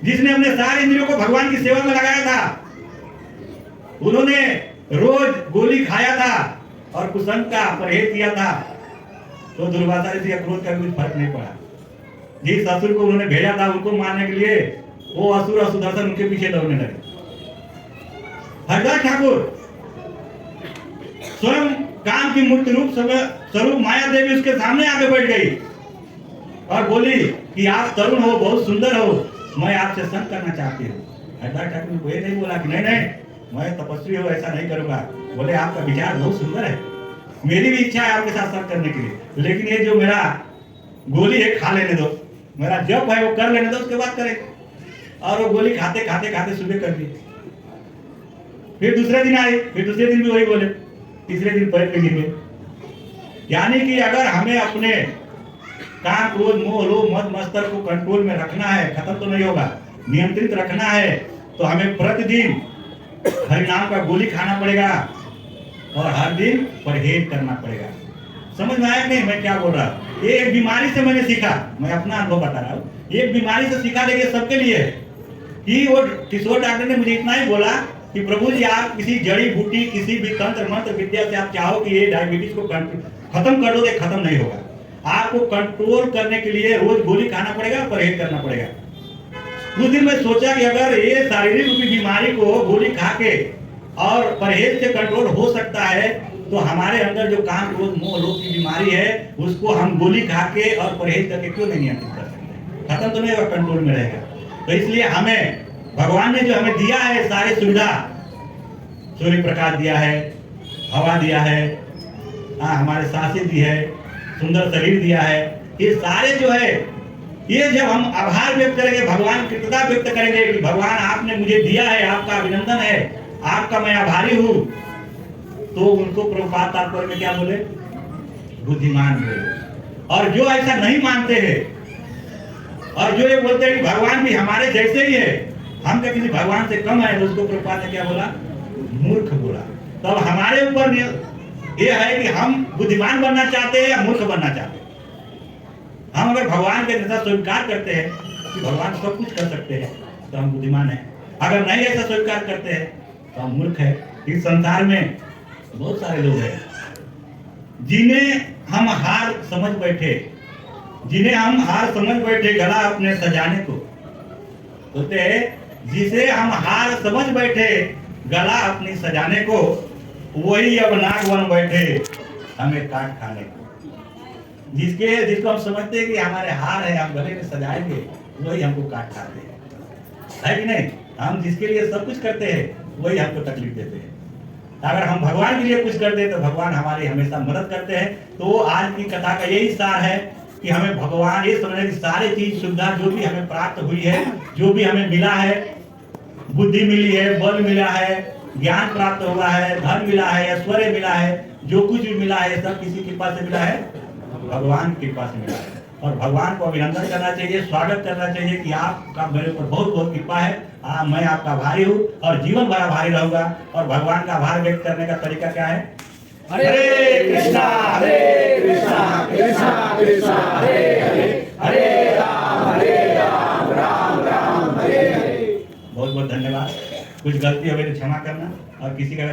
जिसने अपने सारे इंद्रियों को भगवान की सेवा में लगाया था, उन्होंने रोज गोली खाया था और कुसंग का परहेज किया था, तो दुर्वासा ऋषि या क्रोध का भी कुछ फर्क नहीं पड़ा। जिस असुर को उन्होंने भेजा था उनको मारने के लिए, वो असुर और सुदर्शन उनके पीछे दौड़ने लगे। हरिदास ठाकुर स्वयं काम की मूर्ति रूप स्वरूप माया देवी उसके सामने आके बैठ गई और बोली कि आप तरुण हो, बहुत सुंदर हो, मैं आपसे संग करना चाहती हूँ। हरिदास ठाकुर ने ये नहीं बोला कि नहीं नहीं मैं तपस्वी हूँ, ऐसा नहीं करूंगा। बोले आपका विचार बहुत सुंदर है, मेरी भी इच्छा है आपके साथ संग करने के लिए, लेकिन ये जो मेरा गोली है खा लेने दो, मेरा जप है वो कर लेने दो, उसके बाद करें। और वो गोली खाते खाते खाते सुबह कर दी। फिर दूसरे दिन आए, फिर दूसरे दिन भी वही बोले, तीसरे दिन पैर पे गिर गए। यानी कि अगर हमें अपने काम, क्रोध, मोह, लोभ, मद, मत्सर को कंट्रोल में रखना है, खत्म तो नहीं होगा, नियंत्रित रखना है, तो हमें प्रतिदिन हरिनाम का गोली खाना पड़ेगा और हर दिन परहेज करना पड़ेगा। समझ में आया कि नहीं मैं क्या बोल रहा हूँ? ये एक बीमारी से मैंने सीखा, मैं अपना अनुभव बता रहा हूँ। एक बीमारी से सीखा, देखिए सबके लिए कि वो किशोर डॉक्टर ने मुझे इतना ही बोला कि प्रभु जी आप किसी जड़ी बूटी, किसी भी तंत्र मंत्र विद्या से आप चाहो कि ये डायबिटीज को खत्म कर दो, तो खत्म नहीं होगा। आपको कंट्रोल करने के लिए रोज गोली खाना पड़ेगा, परहेज करना पड़ेगा। उस दिन मैं सोचा कि अगर ये शारीरिक रूपी बीमारी को गोली खा के और परहेज से कंट्रोल हो सकता है, तो हमारे अंदर जो काम, क्रोध, मोह, लोभ की बीमारी है, उसको हम गोली खा के और परहेज करके क्यों नहीं नियंत्रित कर सकते? खत्म तो नहीं होगा, कंट्रोल में रहेगा। तो इसलिए हमें भगवान ने जो हमें दिया है सारी सुविधा, सूर्य प्रकाश दिया है, हवा दिया है, हमारे सांसें दी है, सुंदर शरीर दिया है, ये सारे जो है, ये जब हम आभार व्यक्त करेंगे, भगवान कृतज्ञता व्यक्त करेंगे कि भगवान आपने मुझे दिया है, आपका अभिनंदन है, आपका मैं आभारी हूँ, तो उनको प्रभुपाद तात्पर्य में क्या बोले? बुद्धिमान बोले। और जो ऐसा नहीं मानते हैं और जो ये बोलते हैं कि भगवान भी हमारे जैसे ही है, हम क्या किसी भगवान से कम है, तो उसको प्रभुपाद ने क्या बोला? मूर्ख बोला। तो अब हमारे ऊपर ये है कि हम बुद्धिमान बनना चाहते हैं या मूर्ख बनना चाहते हैं। हम अगर भगवान के जैसा स्वीकार करते हैं कि भगवान सब कुछ कर सकते हैं, तो हम बुद्धिमान हैं। अगर नहीं ऐसा स्वीकार करते हैं तो हम मूर्ख हैं। इस संसार में बहुत सारे लोग हैं जिन्हें हम हार समझ बैठे, गला अपने सजाने को बोलते हैं। जिसे हम हार समझ बैठे गला अपनी सजाने को, वही अब नाग बन बैठे हमें काट खाने को। जिसको हम समझते हैं कि हमारे हार है, हम गले में सजाएंगे, वही हमको काट खाते हैं, है कि नहीं? हम जिसके लिए सब कुछ करते हैं वही हमको तकलीफ देते हैं। अगर हम भगवान के लिए कुछ करते हैं तो भगवान हमारी हमेशा मदद करते हैं। तो आज की कथा का यही सार है कि हमें भगवान ये समझना कि सारी चीज सुविधा जो भी हमें प्राप्त हुई है, जो भी हमें मिला है, बुद्धि मिली है, बल मिला है, ज्ञान प्राप्त हुआ है, धन मिला है, ऐश्वर्य मिला है, जो कुछ भी मिला है सब किसी कृपा से मिला है? भगवान की कृपा से मिला है। और भगवान को अभिनंदन करना चाहिए, स्वागत करना चाहिए कि आपका मेरे ऊपर बहुत बहुत कृपा है, मैं आपका आभारी हूँ और जीवन भर आभारी रहूंगा। और भगवान का आभार व्यक्त करने का तरीका क्या है? हरे कृष्णा कृष्णा कृष्णा हरे हरे राम राम हरे हरे। बहुत बहुत धन्यवाद। कुछ गलती हो गई तो क्षमा करना, और किसी का